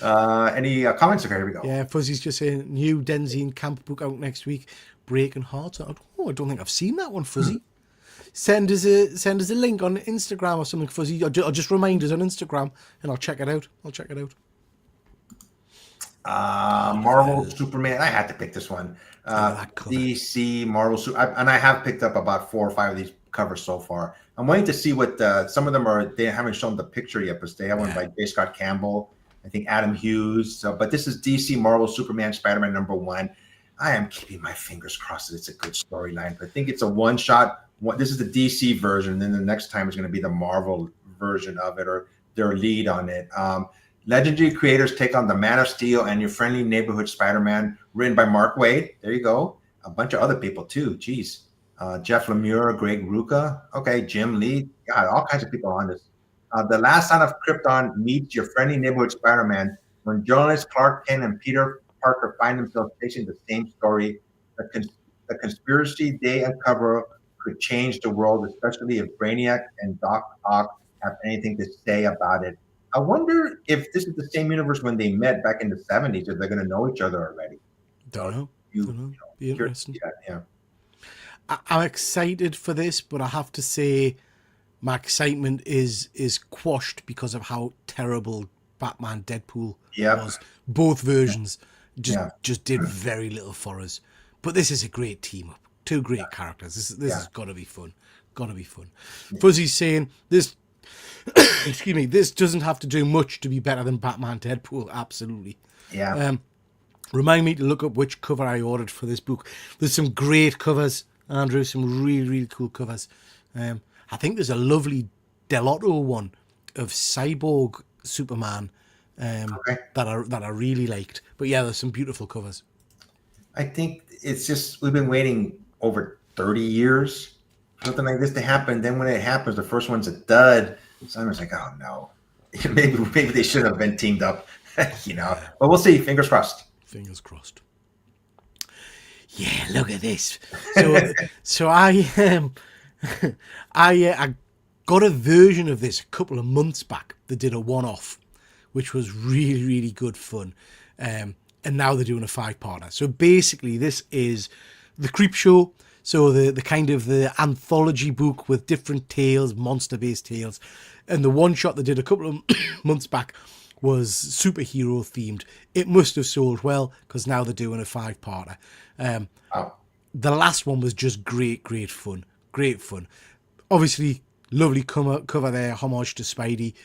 Any comments? Okay, here we go. Yeah, Fuzzy's just saying new Denzine Camp book out next week. Breaking Hearts. I don't think I've seen that one, Fuzzy. Send us a link on Instagram or something, Fuzzy. Or just remind us on Instagram, and I'll check it out. Marvel Superman. I had to pick this one. DC Marvel and I have picked up about 4 or 5 of these covers so far. I'm waiting to see what some of them are. They haven't shown the picture yet, but they have one by J. Scott Campbell. I think Adam Hughes. But this is DC Marvel Superman Spider-Man #1. I am keeping my fingers crossed that it's a good storyline. I think it's a one-shot. This is the DC version, and then the next time is going to be the Marvel version of it, or their lead on it. Legendary creators take on the Man of Steel and your friendly neighborhood Spider-Man, written by Mark Waid. There you go. A bunch of other people too. Jeez. Jeff Lemire, Greg Rucka, okay, Jim Lee, God, all kinds of people on this. The Last Son of Krypton meets your friendly neighborhood Spider-Man when journalists Clark Kent and Peter Parker find themselves facing the same story. The conspiracy they uncover could change the world, especially if Brainiac and Doc Ock have anything to say about it. I wonder if this is the same universe when they met back in the 70s, if they're going to know each other already. Don't know. You, Don't know. you Be interesting. yeah. I'm excited for this, but I have to say my excitement is quashed because of how terrible Batman Deadpool Yep. was. Both versions Yeah. just did very little for us. But this is a great team up. Two great characters. This has got to be fun. Got to be fun. Fuzzy's saying this. Excuse me. This doesn't have to do much to be better than Batman Deadpool. Absolutely. Yeah. Remind me to look up which cover I ordered for this book. There's some great covers, Andrew. Some really, really cool covers. I think there's a lovely Delotto one of Cyborg Superman that I really liked. But yeah, there's some beautiful covers. I think it's just we've been waiting over 30 years for something like this to happen. Then when it happens, the first one's a dud. Simon's like, oh no, maybe they should have been teamed up, But we'll see. Fingers crossed. Fingers crossed. Yeah, look at this. So I got a version of this a couple of months back. They did a one-off, which was really, really good fun. And now they're doing a 5-parter. So basically, this is the Creep Show. So the kind of the anthology book with different tales, monster-based tales. And the one shot they did a couple of months back was superhero themed. It must have sold well because now they're doing a 5-parter. The last one was just great fun. Great fun. Obviously, lovely cover there, homage to Spidey.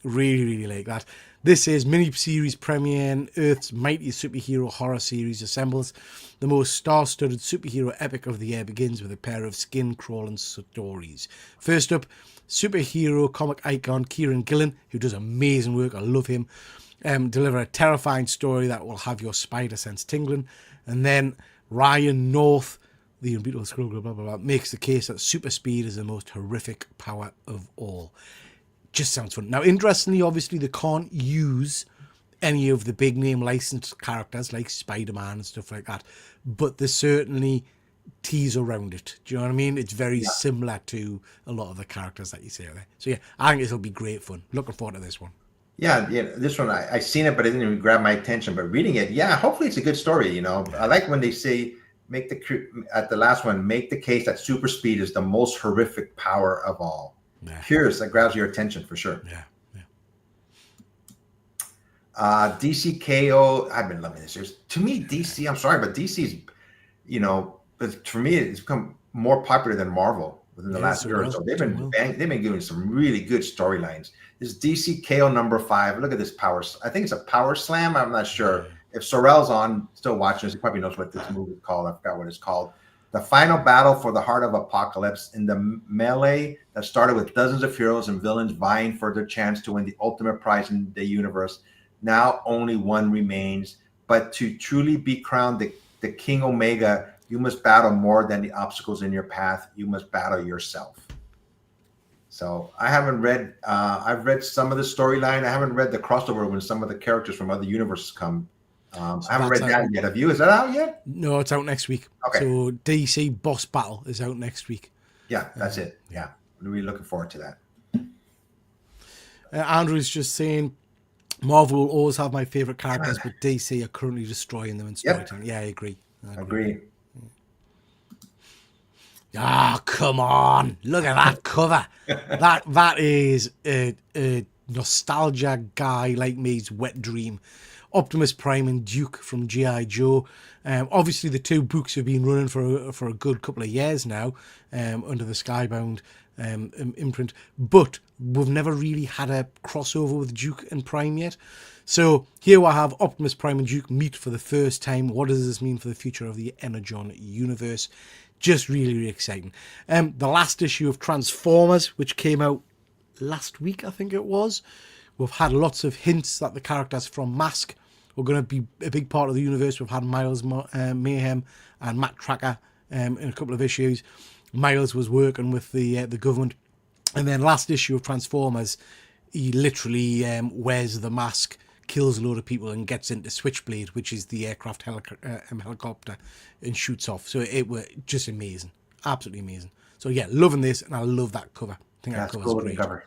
Really, really like that. This is mini-series premiere. Earth's mightiest superhero horror series assembles. The most star-studded superhero epic of the year begins with a pair of skin-crawling stories. First up, superhero comic icon Kieran Gillen, who does amazing work. I love him. Deliver a terrifying story that will have your spider sense tingling. And then Ryan North, the unbeatable Skrull, blah, blah, blah, makes the case that super speed is the most horrific power of all. Just sounds fun. Now, interestingly, obviously, they can't use any of the big name licensed characters like Spider-Man and stuff like that, but they certainly tease around it. Do you know what I mean? It's very similar to a lot of the characters that you see out there. So yeah, I think it'll be great fun. Looking forward to this one. Yeah, this one I seen it, but it didn't even grab my attention. But reading it, yeah, hopefully it's a good story. I like when they say at the last one, make the case that super speed is the most horrific power of all. Yeah. Curious, that grabs your attention for sure. Yeah. DCKO, I've been loving this series. To me, DC, I'm sorry, but DC's, but for me, it's become more popular than Marvel within the last year or so. They've been giving some really good storylines. This DCKO number 5. Look at this power. I think it's a power slam. I'm not sure. If Sorrell's on, still watching this, he probably knows what this movie is called. I forgot what it's called. The final battle for the heart of Apocalypse in the melee that started with dozens of heroes and villains vying for their chance to win the ultimate prize in the universe. Now only one remains. But to truly be crowned the King Omega, you must battle more than the obstacles in your path. You must battle yourself. So I haven't read, I've read some of the storyline. I haven't read the crossover when some of the characters from other universes come. I haven't read that yet. Have you? Is that out yet? No, it's out next week. Okay. So DC Boss Battle is out next week. Yeah, that's it. Yeah. I'm really looking forward to that. Andrew's just saying, Marvel will always have my favorite characters, but DC are currently destroying them in storytelling. Yep. Yeah, I agree. Agree. Ah, come on! Look at that cover. that is a nostalgia guy like me's wet dream. Optimus Prime and Duke from G.I. Joe. Obviously, the two books have been running for a good couple of years now under the Skybound imprint, but we've never really had a crossover with Duke and Prime yet. So here we have Optimus Prime and Duke meet for the first time. What does this mean for the future of the Energon universe? Just really, really exciting. The last issue of Transformers, which came out last week, I think it was, we've had lots of hints that the characters from Mask are going to be a big part of the universe. We've had Miles Mayhem and Matt Tracker in a couple of issues. Miles was working with the government, and then last issue of Transformers, he literally wears the mask, kills a load of people, and gets into Switchblade, which is the aircraft helicopter, and shoots off. So it was just amazing, absolutely amazing. So yeah, loving this, and I love that cover. I think that cover's cool great. cover.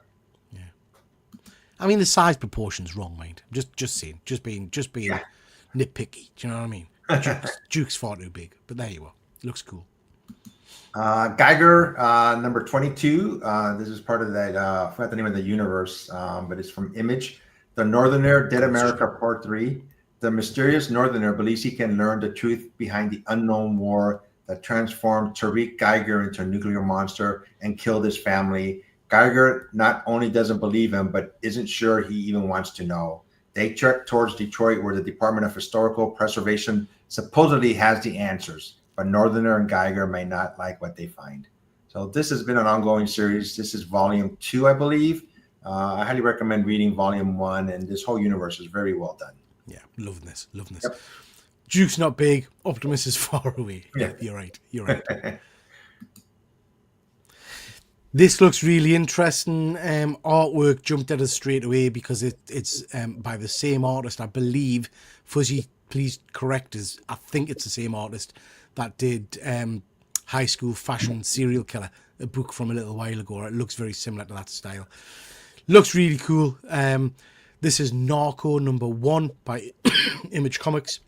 I mean, the size proportion's wrong, mind. Just saying, just being nitpicky. Do you know what I mean? Duke's far too big, but there you are. Looks cool. Geiger, number 22. This is part of that. I forgot the name of the universe, but it's from Image. The Northerner, Dead America, Part 3. The mysterious Northerner believes he can learn the truth behind the unknown war that transformed Tariq Geiger into a nuclear monster and killed his family. Geiger not only doesn't believe him, but isn't sure he even wants to know. They trek towards Detroit, where the Department of Historical Preservation supposedly has the answers, but Northerner and Geiger may not like what they find. So this has been an ongoing series. This is volume 2, I believe. I highly recommend reading volume 1, and this whole universe is very well done. Yeah, loving this. Yep. Duke's not big. Optimus is far away. Yeah, you're right. This looks really interesting. Artwork jumped at us straight away because it's by the same artist, I believe. Fuzzy, please correct us. I think it's the same artist that did High School Fashion Serial Killer, a book from a little while ago. It looks very similar to that style. Looks really cool. This is Narco number 1 by Image Comics.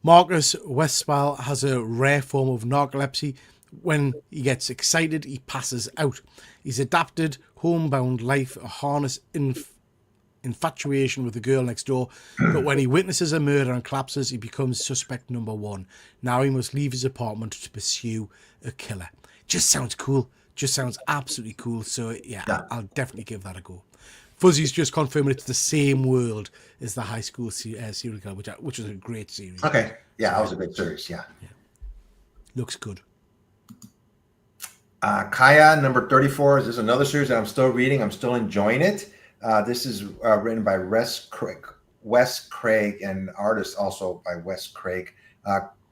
Marcus Westphal has a rare form of narcolepsy. When he gets excited, he passes out. He's adapted homebound life, a harness infatuation with the girl next door, but when he witnesses a murder and collapses, he becomes suspect number 1. Now he must leave his apartment to pursue a killer. Just sounds cool. Just sounds absolutely cool. So yeah. I'll definitely give that a go. Fuzzy's just confirming it's the same world as the High School Serial Killer, which was a great series. Okay. Yeah, that was a good series. Yeah. Looks good. Kaya, number 34. This is another series that I'm still reading. I'm still enjoying it. This is written by Wes Craig, and artist also by Wes Craig.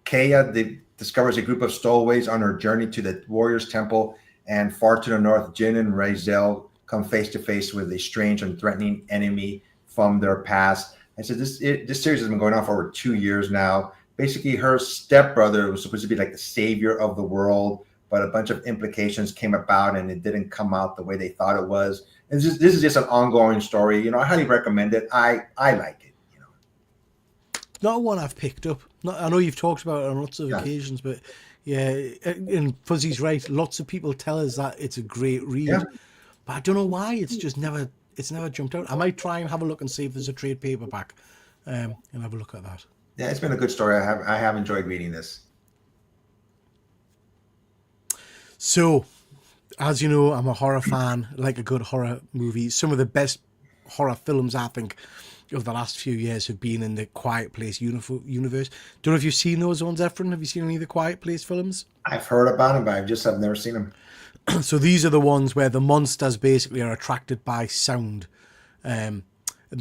Kaya discovers a group of stowaways on her journey to the Warriors Temple, and far to the north, Jin and Razel come face to face with a strange and threatening enemy from their past. And so this series has been going on for over 2 years now. Basically, her stepbrother was supposed to be like the savior of the world, but a bunch of implications came about and it didn't come out the way they thought it was. And this is just an ongoing story. I highly recommend it. I like it. Not one I've picked up. I know you've talked about it on lots of occasions, but yeah, and Fuzzy's right. Lots of people tell us that it's a great read, but I don't know why it's never jumped out. I might try and have a look and see if there's a trade paperback, and have a look at that. Yeah, it's been a good story. I have enjoyed reading this. So, as you know, I'm a horror fan, like a good horror movie. Some of the best horror films, I think, of the last few years have been in the Quiet Place universe. Don't know if you've seen those ones, Efren. Have you seen any of the Quiet Place films? I've heard about them, but I've never seen them. So these are the ones where the monsters basically are attracted by sound. The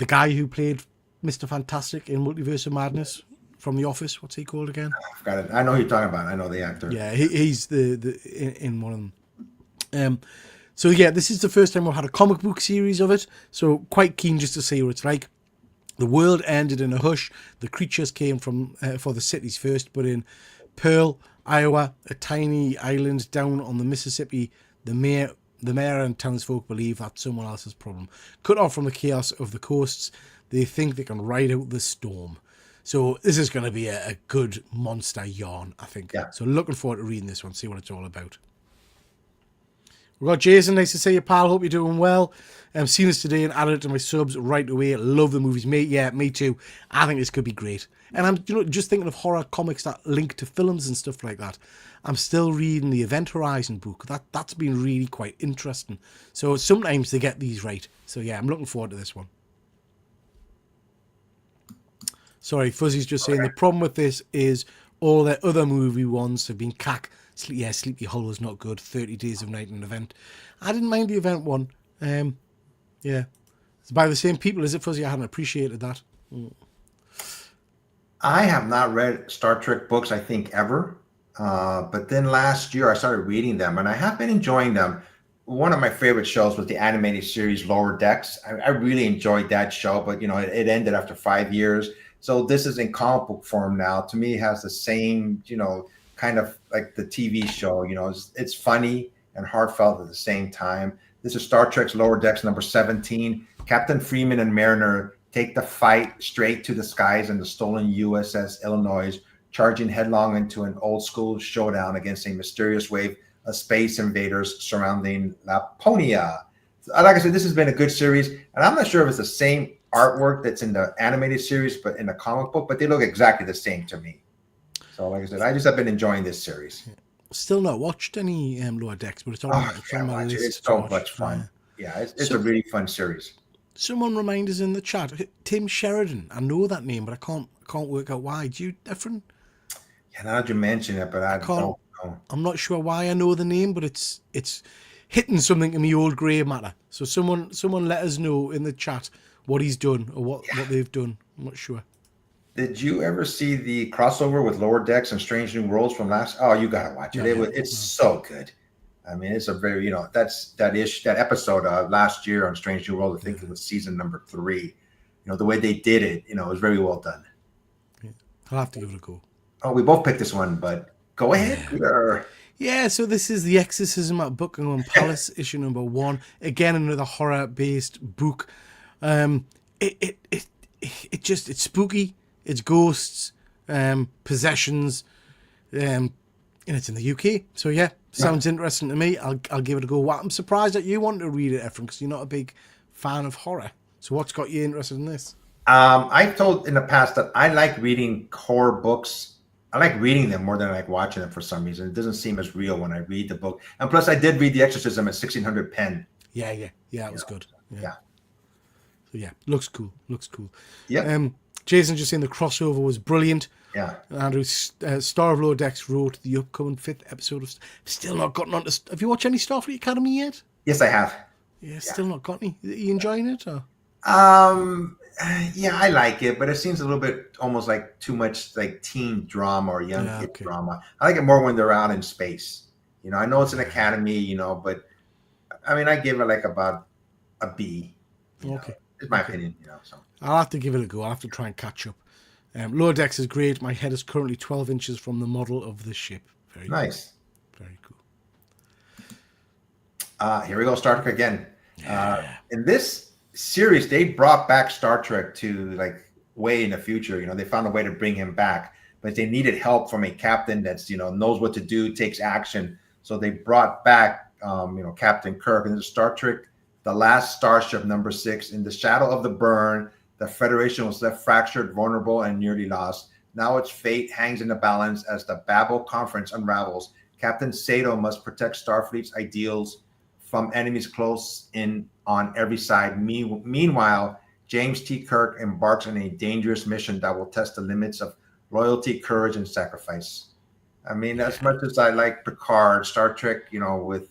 guy who played Mr. Fantastic in Multiverse of Madness from The Office, what's he called again? I forgot it. I know who you're talking about. I know the actor. Yeah, he's in one of them. So yeah, this is the first time we've had a comic book series of it. So quite keen just to see what it's like. The world ended in a hush. The creatures came from for the cities first, but in Pearl, Iowa, a tiny island down on the Mississippi, the mayor and townsfolk believe that's someone else's problem. Cut off from the chaos of the coasts, they think they can ride out the storm. So this is going to be a good monster yarn, I think. Yeah. So looking forward to reading this one, see what it's all about. We've got Jason. Nice to see you, pal. Hope you're doing well. Seen this today and added it to my subs right away. Love the movies, mate. Yeah, me too. I think this could be great. And I'm just thinking of horror comics that link to films and stuff like that. I'm still reading the Event Horizon book. That's been really quite interesting. So sometimes they get these right. So yeah, I'm looking forward to this one. Sorry, Fuzzy's just saying the problem with this is all their other movie ones have been cack. Sleepy Hollow's not good. 30 Days of Night and Event. I didn't mind the Event one. Yeah. It's by the same people, is it, Fuzzy? I hadn't appreciated that. I have not read Star Trek books, I think, ever. But then last year I started reading them and I have been enjoying them. One of my favorite shows was the animated series Lower Decks. I really enjoyed that show, but it ended after 5 years. So this is in comic book form now. To me, it has the same, kind of like the TV show. It's funny and heartfelt at the same time. This is Star Trek's Lower Decks number 17. Captain Freeman and Mariner take the fight straight to the skies in the stolen USS Illinois, charging headlong into an old school showdown against a mysterious wave of space invaders surrounding Laponia. Like I said, this has been a good series, and I'm not sure if it's the same artwork that's in the animated series, but in the comic book, but they look exactly the same to me. So, like I said, I just have been enjoying this series. Still not watched any Lower Decks, but it's on my list. It's so much fun. Yeah, it's a really fun series. Someone remind us in the chat. Tim Sheridan. I know that name, but I can't work out why. Do you, Efren? Yeah, now that you mention it, but I don't know. I'm not sure why I know the name, but it's hitting something in the old grey matter. So someone let us know in the chat what he's done or what they've done. I'm not sure. Did you ever see the crossover with Lower Decks and Strange New Worlds from last? Oh, you gotta watch it. It's so good. I mean, it's a very that episode last year on Strange New World. I think it was season number 3. The way they did it, it was very well done. Yeah. I'll have to give it a go. Oh, we both picked this one, but go ahead, Peter. Yeah, so this is The Exorcism at Buckingham Palace, issue number 1. Again, another horror-based book. It's spooky. It's ghosts, possessions, and it's in the UK. So yeah, sounds interesting to me. I'll give it a go. I'm surprised that you want to read it, Efren, because you're not a big fan of horror. So what's got you interested in this? I've told in the past that I like reading horror books. I like reading them more than I like watching them for some reason. It doesn't seem as real when I read the book. And plus, I did read The Exorcism at 1600 pen. Yeah, it was good. Yeah. So yeah, looks cool. Yeah. Jason just saying the crossover was brilliant. Yeah. Andrew, Star of Lower Decks wrote the upcoming 5th episode of... Still not gotten on to... Have you watched any Starfleet Academy yet? Yes, I have. Yeah, still not got any. Are you enjoying it? Or? Yeah, I like it, but it seems a little bit almost like too much like teen drama or young kid drama. I like it more when they're out in space. I know it's an academy, but I mean, I give it like about a B. Okay. It's my opinion, so. I'll have to give it a go. I'll have to try and catch up. Lower Decks is great. My head is currently 12 inches from the model of the ship. Very nice. Cool. Very cool. Here we go, Star Trek again. In this series, they brought back Star Trek to like way in the future. They found a way to bring him back, but they needed help from a captain that's knows what to do, takes action. So they brought back Captain Kirk. And Star Trek, The Last Starship, number 6. In the shadow of the burn, the Federation was left fractured, vulnerable, and nearly lost. Now its fate hangs in the balance as the Babel Conference unravels. Captain Sato must protect Starfleet's ideals from enemies close in on every side. Meanwhile, James T. Kirk embarks on a dangerous mission that will test the limits of loyalty, courage, and sacrifice. I mean, as much as I like Picard, Star Trek, with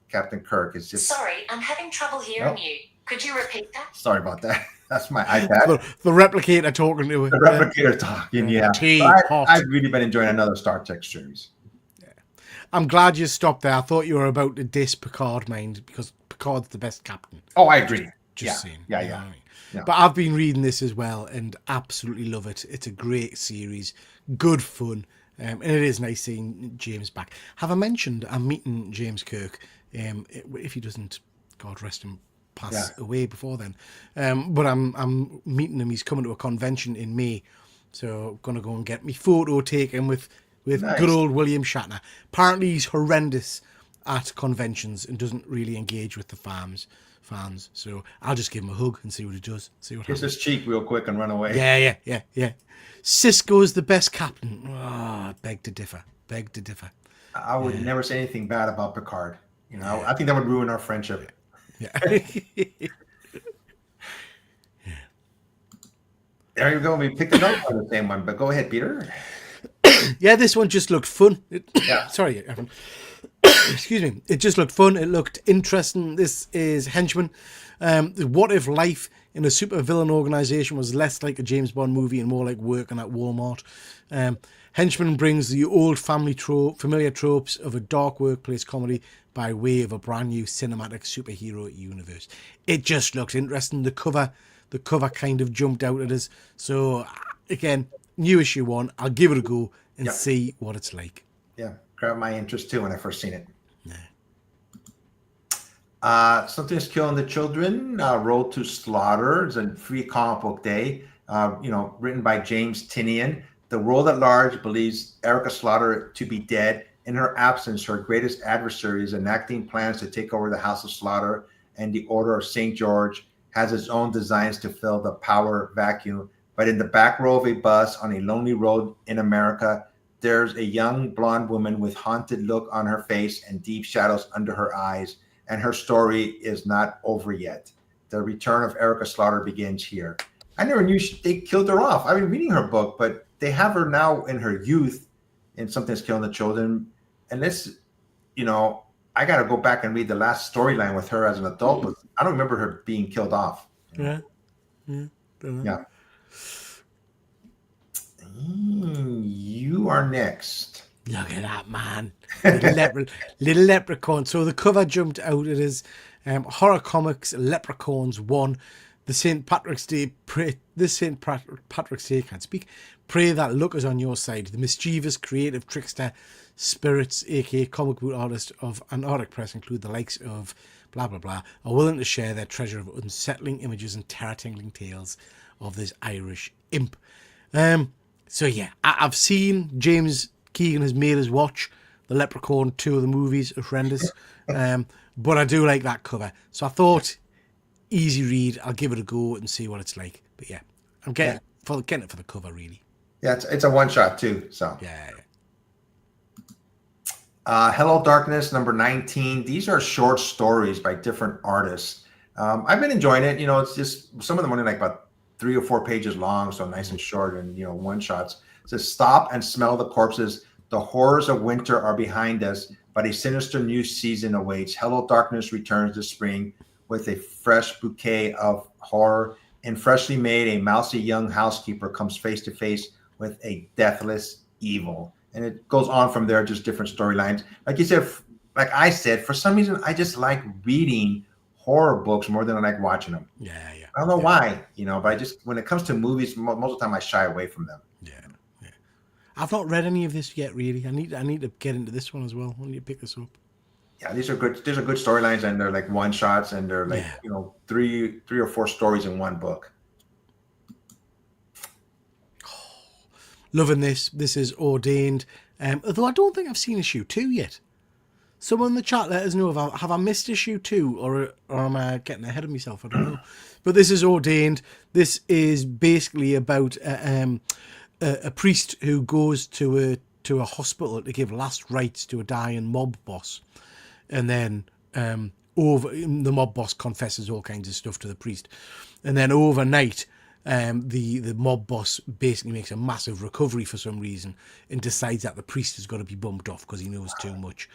Captain Kirk is just... Sorry, I'm having trouble hearing you. Could you repeat that? Sorry about that. That's my iPad. The replicator talking to it. The replicator talking, yeah. I've really been enjoying another Star Trek series. Yeah. I'm glad you stopped there. I thought you were about to diss Picard, mind, because Picard's the best captain. Oh, I agree. Just saying. Yeah. I mean? But I've been reading this as well and absolutely love it. It's a great series. Good fun. And it is nice seeing James back. Have I mentioned I'm meeting James Kirk? If he doesn't, God rest him, pass away before then. But I'm meeting him. He's coming to a convention in May. So I'm going to go and get me photo taken with nice. Good old William Shatner. Apparently he's horrendous at conventions and doesn't really engage with the fans. So I'll just give him a hug and see what he does. See what happens. Kiss his cheek real quick and run away. Yeah. Cisco is the best captain. Beg to differ. I would never say anything bad about Picard. I think that would ruin our friendship. Yeah. There you go. We picked another one, the same one, but go ahead, Peter. Yeah, this one just looked fun. Yeah. Sorry, Evan. Excuse me. It just looked fun. It looked interesting. This is Henchman. What if life in a supervillain organization was less like a James Bond movie and more like working at Walmart? Henchman brings the old familiar tropes of a dark workplace comedy by way of a brand new cinematic superhero universe. It just looks interesting. The cover kind of jumped out at us. So again, new issue 1. I'll give it a go and see what it's like. Yeah, grabbed my interest too when I first seen it. Something's Killing the Children, Road to Slaughter. It's a free comic book day, written by James Tinian. The world at large believes Erica Slaughter to be dead. In her absence, her greatest adversary is enacting plans to take over the House of Slaughter, and the Order of St. George has its own designs to fill the power vacuum. But in the back row of a bus on a lonely road in America, there's a young blonde woman with haunted look on her face and deep shadows under her eyes. And her story is not over yet. The return of Erica Slaughter begins here. I never knew they killed her off. I've been reading her book, but they have her now in her youth in Something's Killing the Children. And this, I got to go back and read the last storyline with her as an adult, but I don't remember her being killed off. Yeah. You are next. Look at that, man. Little leprechaun. So the cover jumped out. It is Horror Comics Leprechauns 1. The St. Patrick's Day, can't speak. Pray that luck is on your side. The mischievous, creative trickster spirits, aka comic book artists of Antarctic Press, include the likes of blah blah blah, are willing to share their treasure of unsettling images and terror-tingling tales of this Irish imp. So yeah, I've seen James Keegan has made us watch the Leprechaun 2 of the movies, horrendous. But I do like that cover. So I thought, easy read, I'll give it a go and see what it's like. But yeah, I'm getting it for the cover, really. Yeah, it's a one-shot too. So yeah. Hello Darkness, number 19. These are short stories by different artists. I've been enjoying it. It's just some of them only like about 3 or 4 pages long, so nice and short and one shots. It says, stop and smell the corpses. The horrors of winter are behind us, but a sinister new season awaits. Hello Darkness returns this spring with a fresh bouquet of horror. And freshly made, a mousy young housekeeper comes face to face with a deathless evil. And it goes on from there, just different storylines. Like you said, like I said, for some reason, I just like reading horror books more than I like watching them. Yeah. I don't know why, but I just, when it comes to movies, most of the time I shy away from them. Yeah. I've not read any of this yet, really. I need to get into this one as well. I need to pick this up. Yeah, these are good storylines, and they're like one shots, and they're like, 3 or 4 stories in one book. Loving this. This is Ordained. Although I don't think I've seen issue 2 yet. Someone in the chat let us know if have I missed issue 2 or am I getting ahead of myself? I don't know. But this is Ordained. This is basically about a priest who goes to a hospital to give last rites to a dying mob boss, and then the mob boss confesses all kinds of stuff to the priest, and then overnight the mob boss basically makes a massive recovery for some reason and decides that the priest has got to be bumped off because he knows too much.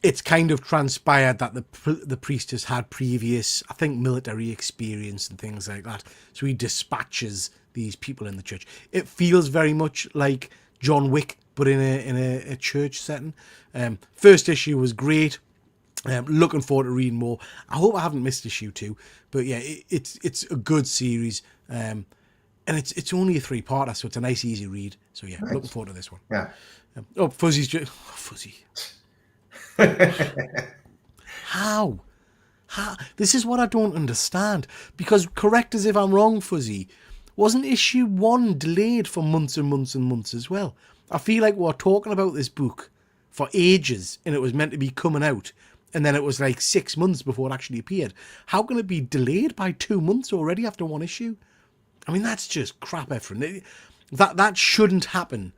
It's kind of transpired that the priest has had previous, I think, military experience and things like that. So he dispatches these people in the church. It feels very much like John Wick, but in a church setting. First issue was great. Looking forward to reading more. I hope I haven't missed issue 2, but yeah, it's a good series. And it's only a 3-parter, so it's a nice, easy read. So yeah, nice. Looking forward to this one. Yeah. Fuzzy. How? This is what I don't understand. Because correct us if I'm wrong, Fuzzy. Wasn't issue 1 delayed for months and months and months as well? I feel like we're talking about this book for ages, and it was meant to be coming out, and then it was like 6 months before it actually appeared. How can it be delayed by 2 months already after 1 issue? I mean, that's just crap, Efren. That shouldn't happen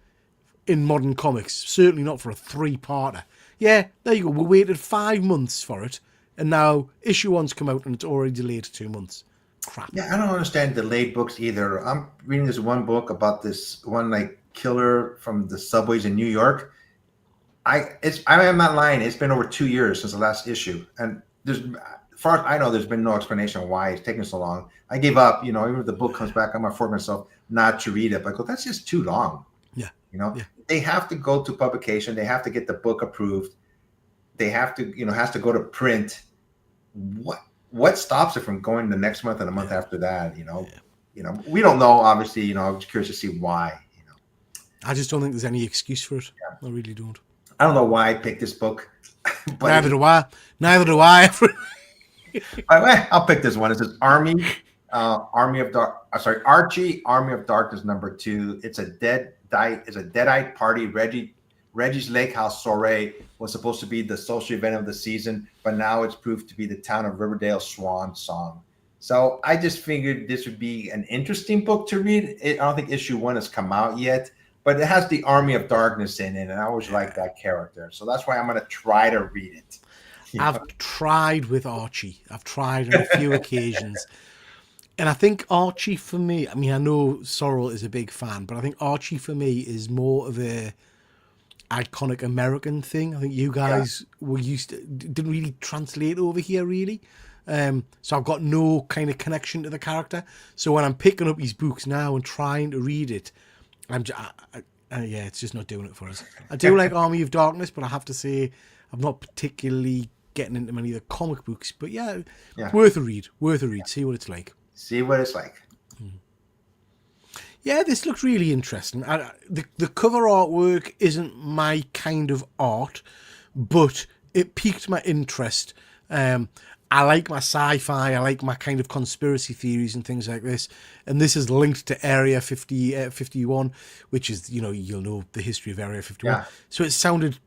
in modern comics. Certainly not for a 3-parter. Yeah, there you go. We waited 5 months for it, and now issue 1's come out and it's already delayed 2 months. Crap. Yeah, I don't understand delayed books either. I'm reading this one book about this one like killer from the subways in New York. I'm not lying. It's been over 2 years since the last issue, and as far as I know, there's been no explanation why it's taking so long. I gave up. Even if the book comes back, I'm gonna force myself not to read it. But I go, that's just too long. Yeah. Yeah. They have to go to publication. They have to get the book approved. They have to, has to go to print. What stops it from going the next month and the month after that? We don't know. Obviously, I'm just curious to see why. I just don't think there's any excuse for it. Yeah. I really don't. I don't know why I picked this book. But Neither do I. I'll pick this one. It says Archie, Army of Darkness #2. It's a deadite party. Reggie's Lake House soiree was supposed to be the social event of the season, but now it's proved to be the town of Riverdale swan song. So I just figured this would be an interesting book to read. I don't think issue 1 has come out yet, but it has the Army of Darkness in it, and I always like that character. So that's why I'm going to try to read it. I've tried with Archie. I've tried on a few occasions. And I think Archie for me, I know Sorrel is a big fan, but I think Archie for me is more of a iconic American thing. I think you guys didn't really translate over here, really. So I've got no kind of connection to the character. So when I'm picking up these books now and trying to read it, it's just not doing it for us. I do like Army of Darkness, but I have to say I'm not particularly getting into many of the comic books. But worth a read. See what it's like. Yeah, this looks really interesting. The cover artwork isn't my kind of art, but it piqued my interest. I like my sci-fi. I like my kind of conspiracy theories and things like this. And this is linked to Area 51, which is, you'll know the history of Area 51. Yeah. So it sounded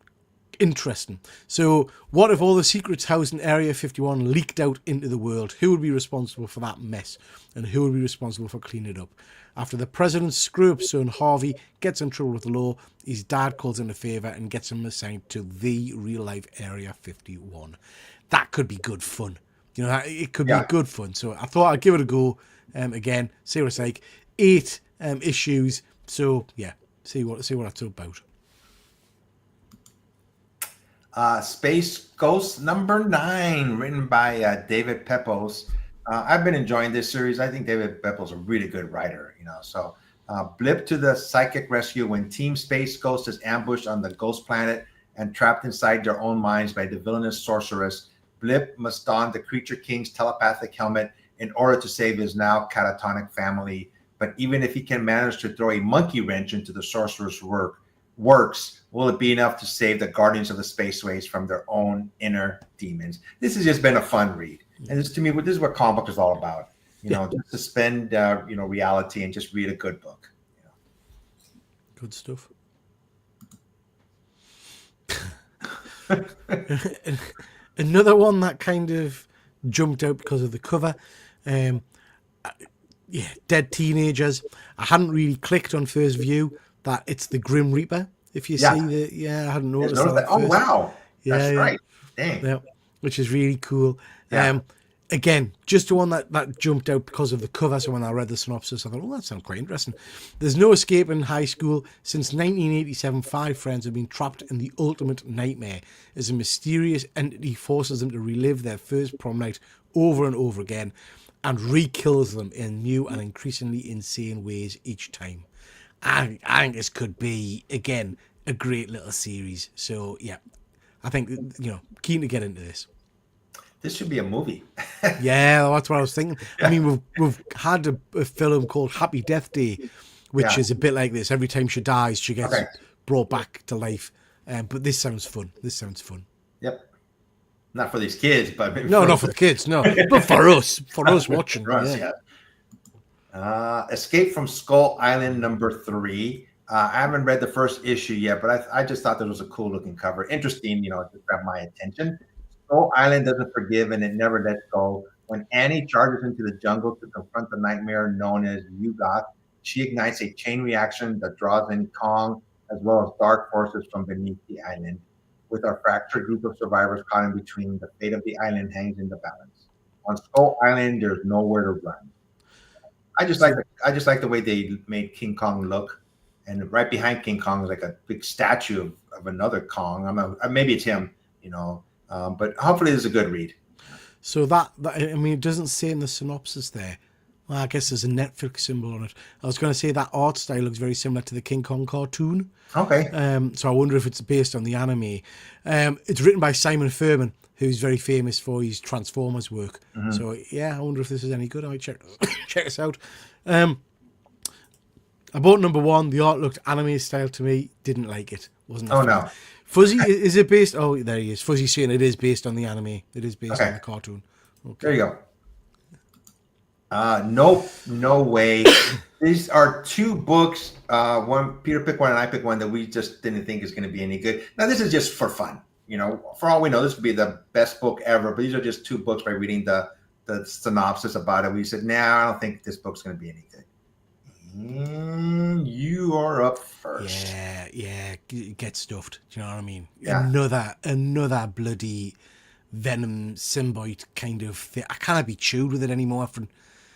interesting. So what if all the secrets housed in Area 51 leaked out into the world? Who would be responsible for that mess? And who would be responsible for cleaning it up? After the president's screw-up son, Harvey, gets in trouble with the law, his dad calls in a favour and gets him assigned to the real-life Area 51. That could be good fun. It could be good fun. So I thought I'd give it a go again, see what it's like. 8 issues. So, see what it's about. Space Ghost #9, written by David Pepose. I've been enjoying this series. I think David Pepose is a really good writer, So blip to the psychic rescue when Team Space Ghost is ambushed on the ghost planet and trapped inside their own minds by the villainous sorceress. Blip must don the Creature King's telepathic helmet in order to save his now catatonic family. But even if he can manage to throw a monkey wrench into the sorcerer's works, will it be enough to save the Guardians of the Spaceways from their own inner demons? This has just been a fun read. And this is what comic book is all about. Just suspend, reality and just read a good book. Good stuff. Another one that kind of jumped out because of the cover. Dead Teenagers. I hadn't really clicked on first view that it's the Grim Reaper. If you see I hadn't noticed that. Oh, wow. That's right. Dang. Yeah, which is really cool. Yeah. Again, just the one that jumped out because of the cover. So when I read the synopsis, I thought, that sounds quite interesting. There's no escape in high school. Since 1987, 5 friends have been trapped in the ultimate nightmare as a mysterious entity forces them to relive their first prom night over and over again and re-kills them in new and increasingly insane ways each time. I think this could be, again, a great little series. So, I think, keen to get into this. This should be a movie. Yeah, that's what I was thinking. I mean, we've had a film called Happy Death Day, which is a bit like this. Every time she dies, she gets brought back to life. But this sounds fun. Yep. Not for these kids, but maybe not for the kids, no. But for us watching. For us, Escape from Skull Island #3. I haven't read the first issue yet, but I just thought that was a cool looking cover. Interesting, it just grabbed my attention. Skull Island doesn't forgive and it never lets go. When Annie charges into the jungle to confront the nightmare known as Yugoth, she ignites a chain reaction that draws in Kong as well as dark forces from beneath the island. With our fractured group of survivors caught in between, the fate of the island hangs in the balance. On Skull Island, there's nowhere to run. I just like the way they made King Kong look, and right behind King Kong is like a big statue of another Kong. Maybe it's him, but hopefully it's a good read. So that I mean, it doesn't say in the synopsis there. Well, I guess there's a Netflix symbol on it. I was going to say that art style looks very similar to the King Kong cartoon. Okay. So I wonder if it's based on the anime. It's written by Simon Furman, who's very famous for his Transformers work. So yeah, I wonder if this is any good. I might check this out. I bought number 1. The art looked anime style to me. Didn't like it. Wasn't. Oh no. Fuzzy, is it based? Oh, there he is. Fuzzy saying it is based on the anime. It is based on the cartoon. Okay. There you go. Nope, no way. These are 2 books. One Peter picked one and I picked one that we just didn't think is going to be any good. Now this is just for fun. For all we know, this would be the best book ever. But these are just 2 books by reading the synopsis about it. We said, I don't think this book's going to be any good. You are up first. Yeah, get stuffed. Do you know what I mean? Yeah. Another bloody Venom symbiote kind of thing. I can't be chewed with it anymore.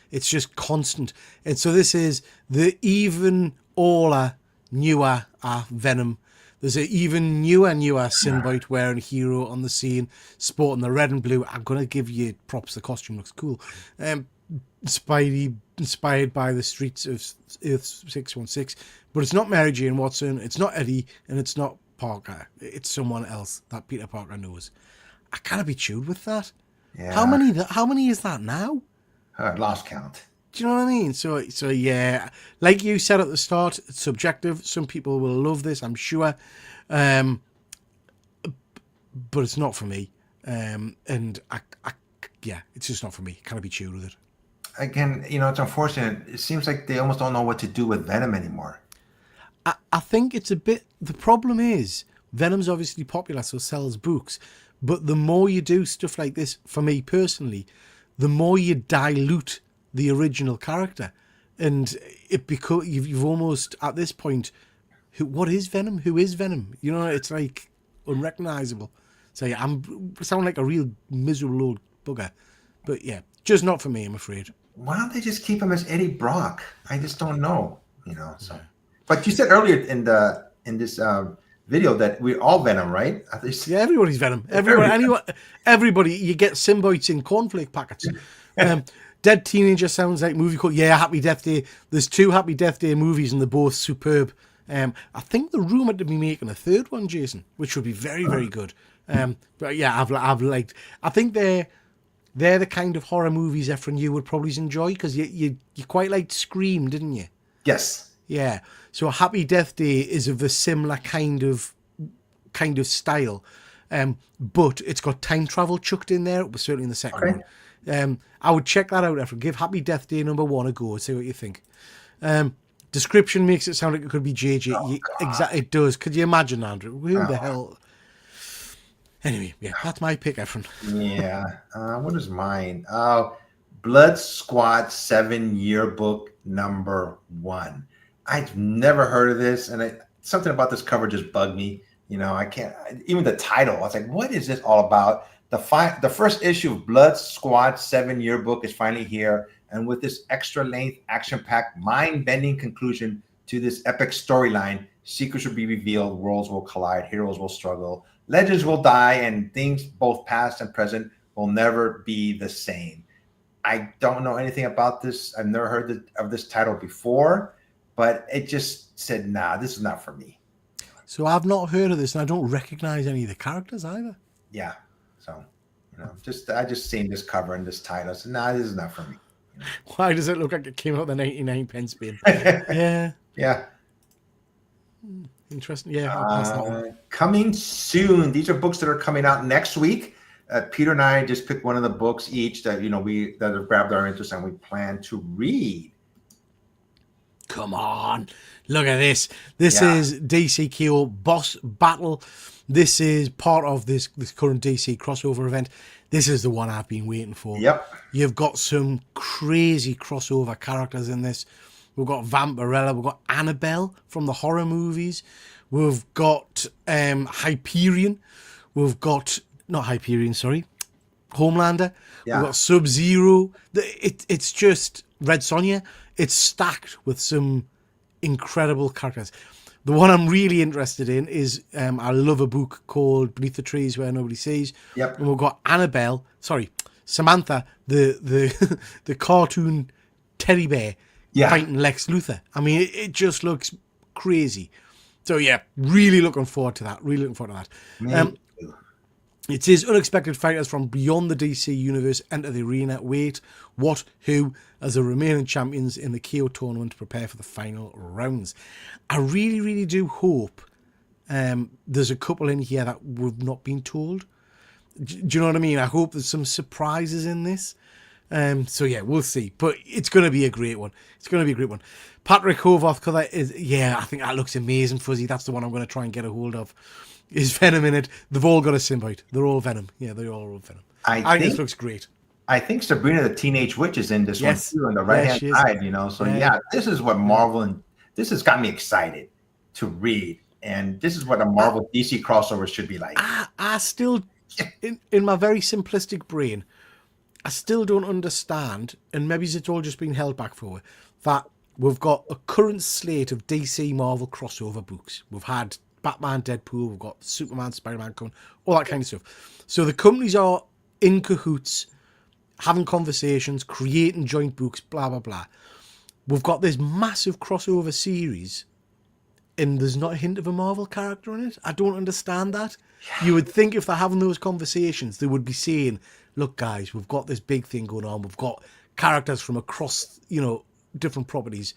It's just constant. And so this is the even older, newer Venom. There's an even newer symbiote wearing hero on the scene, sporting the red and blue. I'm going to give you props. The costume looks cool. Spidey, inspired by the streets of Earth 616. But it's not Mary Jane Watson, it's not Eddie, and it's not Parker. It's someone else that Peter Parker knows. I can't be chewed with that. Yeah. How many is that now? Lost count. Do you know what I mean? So yeah, like you said at the start, it's subjective. Some people will love this, I'm sure, but it's not for me. And yeah, it's just not for me. Can't be chewed with it. Again, it's unfortunate. It seems like they almost don't know what to do with Venom anymore. I think it's a bit. The problem is Venom's obviously popular, so sells books. But the more you do stuff like this, for me personally, the more you dilute the original character, and it because you've almost at this point, what is Venom? Who is Venom? It's like unrecognizable. So yeah, I sound like a real miserable old bugger, but yeah, just not for me, I'm afraid. Why don't they just keep him as Eddie Brock? I just don't know. So. But you said earlier in this video that we're all Venom, right? Yeah, everybody's Venom. Everybody. You get symbiotes in cornflake packets. Dead Teenager sounds like a movie called Happy Death Day. There's 2 Happy Death Day movies and they're both superb. I think they're rumoured to be making a 3rd one, Jason, which would be very, very good. But yeah, I've liked. I think they're the kind of horror movies Efren you would probably enjoy because you quite liked Scream, didn't you? Yes. Yeah. So Happy Death Day is of a similar kind of style, but it's got time travel chucked in there. Certainly in the second one. I would check that out. Efren, give Happy Death Day number 1 a go and see what you think. Description makes it sound like it could be JJ. Exactly, it does. Could you imagine, Andrew? Who the hell? Anyway, yeah, that's my pick, Efren. Yeah. What is mine? Blood Squad 7 yearbook number 1. I've never heard of this, and something about this cover just bugged me. I can't. Even the title, I was like, "What is this all about?" The first issue of Blood Squad 7 yearbook is finally here, and with this extra-length, action-packed, mind-bending conclusion to this epic storyline, secrets will be revealed, worlds will collide, heroes will struggle, legends will die, and things both past and present will never be the same. I don't know anything about this. I've never heard of this title before, but it just said, nah, this is not for me. So I've not heard of this, and I don't recognize any of the characters either. Yeah. So, I just seen this cover and this title. I said, nah, this is not for me. Why does it look like it came out the 99 pence bin? Yeah. Yeah. Interesting. Yeah. I'll pass that one. Coming soon. These are books that are coming out next week. Peter and I just picked one of the books each that that have grabbed our interest and we plan to read. Come on, look at this. This is DCKO Boss Battle. This is part of this current DC crossover event. This is the one I've been waiting for. Yep. You've got some crazy crossover characters in this. We've got Vampirella. We've got Annabelle from the horror movies. We've got Hyperion. We've got... Not Hyperion, sorry. Homelander. Yeah. We've got Sub-Zero. It's just Red Sonja. It's stacked with some incredible characters. The one I'm really interested in is I love a book called Beneath the Trees Where Nobody Sees. Yep. And we've got Samantha, the the cartoon teddy bear Yeah. fighting Lex Luthor. I mean, it just looks crazy. So yeah, really looking forward to that. Really looking forward to that. Me too. It says unexpected fighters from beyond the DC universe enter the arena. Wait, what, who, as the remaining champions in the KO tournament prepare for the final rounds. I really, really do hope there's a couple in here that we've not been told. Do you know what I mean? I hope there's some surprises in this. So yeah, we'll see. But it's going to be a great one. It's going to be a great one. Patrick Hovarth cover is, yeah, I think that looks amazing, Fuzzy. That's the one I'm going to try and get a hold of. Is Venom in it? They've all got a symbiote. They're all Venom. Yeah, they're all Venom. I think this looks great. I think Sabrina the Teenage Witch is in this Yes. one too, on the right hand Yes, she is. side, you know. So Yeah. yeah, this is what Marvel, and this has got me excited to read. And this is what a Marvel DC crossover should be like. I still, in my very simplistic brain, I still don't understand, and maybe it's all just been held back for, that we've got a current slate of DC Marvel crossover books. We've had Batman, Deadpool, we've got Superman, Spider-Man coming, all that kind of stuff. So the companies are in cahoots, having conversations, creating joint books, blah, blah, blah. We've got this massive crossover series, and there's not a hint of a Marvel character in it. I don't understand that. You would think if they're having those conversations, they would be saying, look, guys, we've got this big thing going on. We've got characters from across, different properties.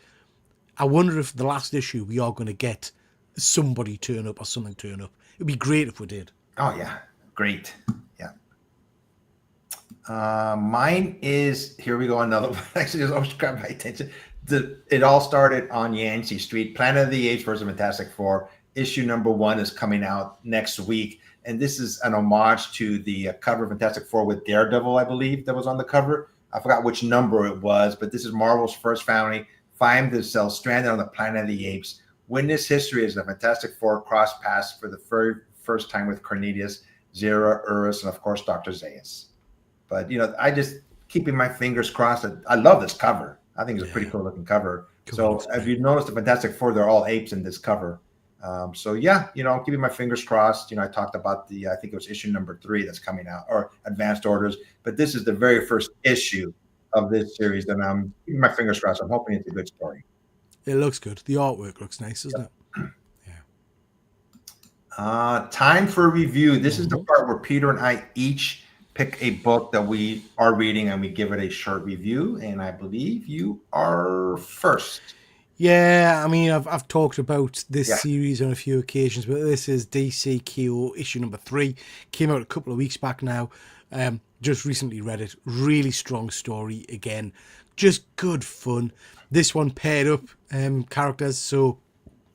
I wonder if the last issue we are going to get somebody turn up or something turn up. It'd be great if we did. Oh yeah, great. Yeah. Mine is, here we go, another one. Actually, it's always grabbed my attention. It all started on Yancey Street. Planet of the Apes versus Fantastic Four. Issue number 1 is coming out next week. And this is an homage to the cover of Fantastic Four with Daredevil, I believe, that was on the cover. I forgot which number it was, but this is Marvel's first family find themselves stranded on the Planet of the Apes. Witness history as the Fantastic Four cross paths for the very first time with Cornelius, Zara, Urus, and of course Dr. Zaius. But I just keeping my fingers crossed. I love this cover. I think it's a pretty cool looking cover. Cool. So if you notice the Fantastic Four, they're all apes in this cover. So yeah, I'm keeping my fingers crossed. I talked about I think it was issue number 3 that's coming out, or advanced orders, but this is the very first issue of this series, and I'm keeping my fingers crossed. I'm hoping it's a good story. It looks good. The artwork looks nice, doesn't it? Time for review. This is the part where Peter and I each pick a book that we are reading and we give it a short review. And I believe you are first. Yeah, I mean, I've talked about this series on a few occasions, but this is DC KO issue number 3. Came out a couple of weeks back now. Just recently read it. Really strong story again. Just good fun. This one paired up characters, so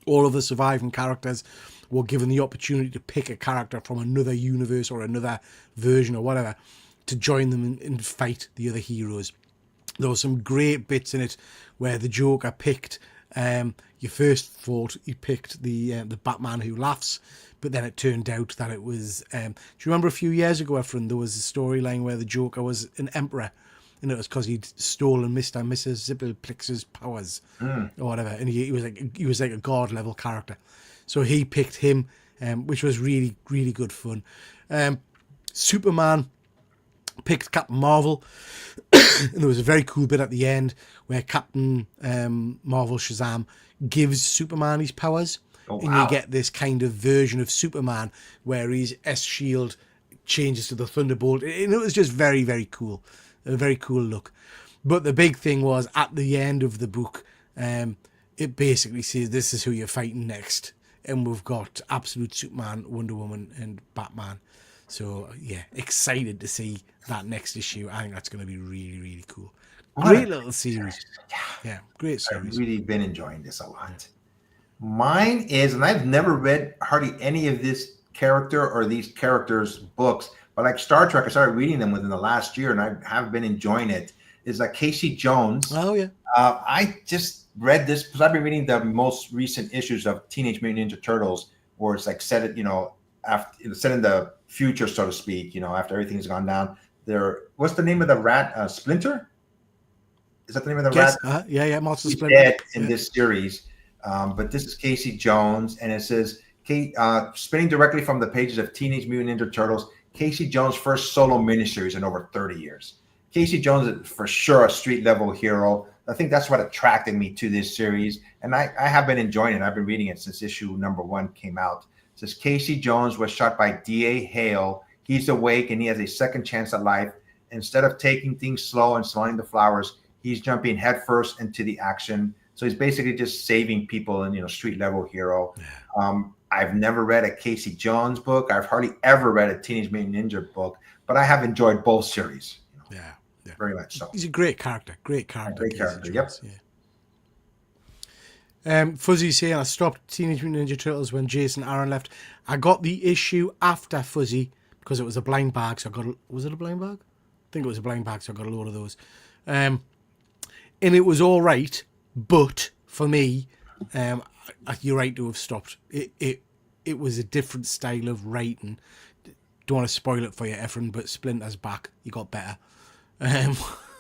all of the surviving characters were given the opportunity to pick a character from another universe or another version or whatever to join them and fight the other heroes. There were some great bits in it where the Joker picked your first thought he picked the Batman who laughs, but then it turned out that it was do you remember a few years ago, Efren, there was a storyline where the Joker was an emperor, and it was because he'd stolen Mr. and Mrs. Zippelplix's powers or whatever, and he was like a god level character, so he picked him, which was really, really good fun. Superman picked Captain Marvel, and there was a very cool bit at the end where Captain Marvel Shazam gives Superman his powers. Oh, wow. And you get this kind of version of Superman where his S-Shield changes to the Thunderbolt, and it was just very, very cool. A very cool look. But the big thing was, at the end of the book, it basically says this is who you're fighting next, and we've got Absolute Superman, Wonder Woman, and Batman. So yeah, excited to see that next issue. I think that's going to be really, really cool. Great little series. Yeah, great series. I've really been enjoying this a lot. Mine is, and I've never read hardly any of this character or these characters' books, but like Star Trek, I started reading them within the last year, and I have been enjoying it. Is Casey Jones. Oh yeah. I just read this because I've been reading the most recent issues of Teenage Mutant Ninja Turtles, where it's like set it, after set in the future, so to speak. After everything's gone down. What's the name of the rat? Splinter. Is that the name of the rat? Yeah, Martin He's Splinter. dead in this series. But this is Casey Jones, and it says, spinning directly from the pages of Teenage Mutant Ninja Turtles, Casey Jones' first solo miniseries in over 30 years. Casey Jones is for sure a street level hero. I think that's what attracted me to this series, and I have been enjoying it. I've been reading it since issue number 1 came out. It says Casey Jones was shot by D.A. Hale. He's awake and he has a second chance at life. Instead of taking things slow and smelling the flowers, he's jumping headfirst into the action. So he's basically just saving people and, street level hero. Yeah. I've never read a Casey Jones book. I've hardly ever read a Teenage Mutant Ninja book, but I have enjoyed both series. Yeah. Very much so. He's a great character. Great character. Yep. Yeah. Fuzzy saying, I stopped Teenage Mutant Ninja Turtles when Jason Aaron left. I got the issue after Fuzzy because it was a blind bag. So was it a blind bag? I think it was a blind bag, so I got a load of those. And it was all right, but for me, you're right to have stopped. It was a different style of writing. Don't want to spoil it for you, Efren, but Splinter's back. He got better.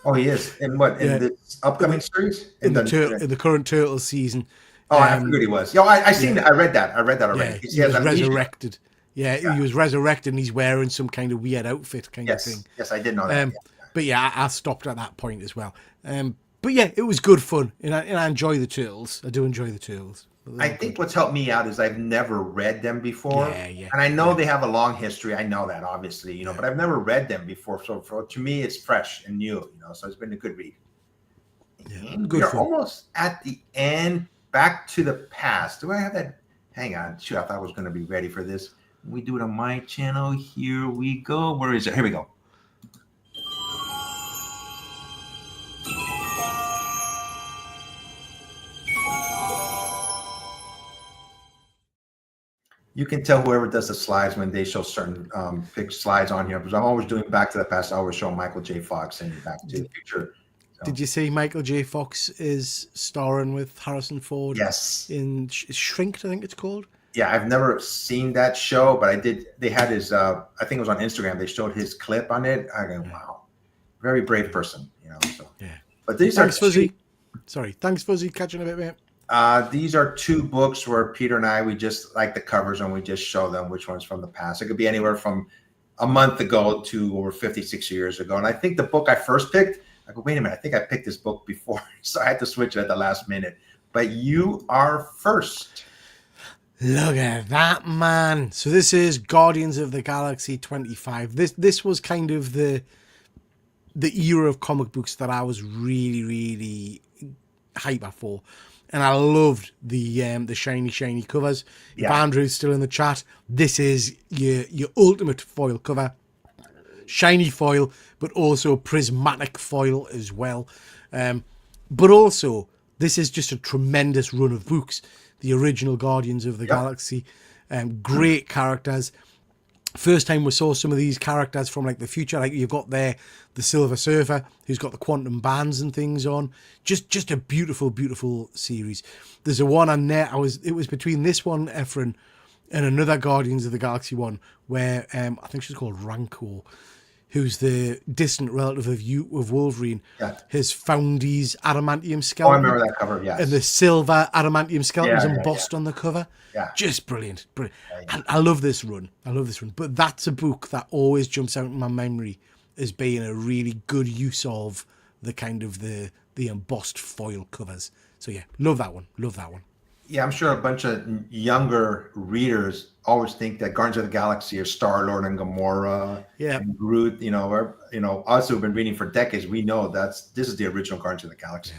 Oh, he is. In what? In this upcoming series? In the current Turtles season. Oh, I figured he was. I seen it. I read that already. Yeah, he was resurrected. Yeah, he was resurrected and he's wearing some kind of weird outfit kind of thing. Yes, I did know that. But yeah, I stopped at that point as well. But yeah, it was good fun. And I enjoy the Turtles. I do enjoy the Turtles. I think what's helped me out is I've never read them before. Yeah. And I know they have a long history. I know that, obviously, but I've never read them before. So to me, it's fresh and new, so it's been a good read. Yeah, we're almost at the end. Back to the Past. Do I have that? Hang on. Shoot, I thought I was going to be ready for this. We do it on my channel. Here we go. Where is it? Here we go. You can tell whoever does the slides when they show certain pick slides on here, because I'm always doing Back to the Past. I always show Michael J. Fox and Back to the Future. So. Did you see Michael J. Fox is starring with Harrison Ford? Yes. In Shrinked, I think it's called. Yeah, I've never seen that show, but I did. They had his, I think it was on Instagram. They showed his clip on it. I go, wow, very brave person, So yeah. But these thanks, Fuzzy. Sorry, thanks, Fuzzy. Catching a bit, mate. These are 2 books where Peter and I, we just like the covers and we just show them which one's from the past. It could be anywhere from a month ago to over 56 years ago. And I think the book I first picked, I go, wait a minute, I think I picked this book before, so I had to switch it at the last minute. But you are first. Look at that, man. So this is Guardians of the Galaxy 25. This was kind of the era of comic books that I was really, really hyper for. And I loved the shiny covers. Yeah. If Andrew's still in the chat, this is your ultimate foil cover. Shiny foil, but also prismatic foil as well. But also, this is just a tremendous run of books. The original Guardians of the Galaxy. Great characters. First time we saw some of these characters from the future, you've got there the Silver Surfer who's got the quantum bands and things on. Just a beautiful series. There's a one on there. It was between this one, Efren, and another Guardians of the Galaxy one where I think she's called Rancor, who's the distant relative of Wolverine, has found his adamantium skeleton. Oh, I remember that cover, yes. And the silver adamantium skeleton was embossed on the cover. Yeah. Just brilliant. I love this run. But that's a book that always jumps out in my memory as being a really good use of the kind of the embossed foil covers. So yeah, love that one. Yeah, I'm sure a bunch of younger readers always think that Guardians of the Galaxy are Star-Lord and Gamora, and Groot. Us who've been reading for decades, we know this is the original Guardians of the Galaxy.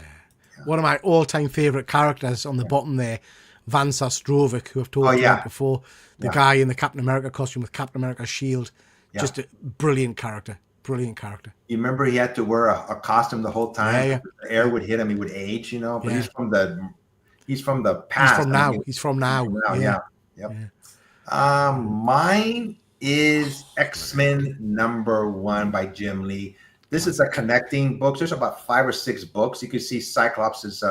Yeah. One of my all-time favorite characters on the bottom there, Van Sastrovic, who I've talked about before, the guy in the Captain America costume with Captain America's shield. Yeah. Just a brilliant character. You remember he had to wear a costume the whole time. Yeah. The air would hit him, he would age. But he's from the past. He's from now. Yeah. Yep. Yeah. Mine is X-Men #1 by Jim Lee. This is a connecting book. There's about 5 or 6 books. You can see Cyclops'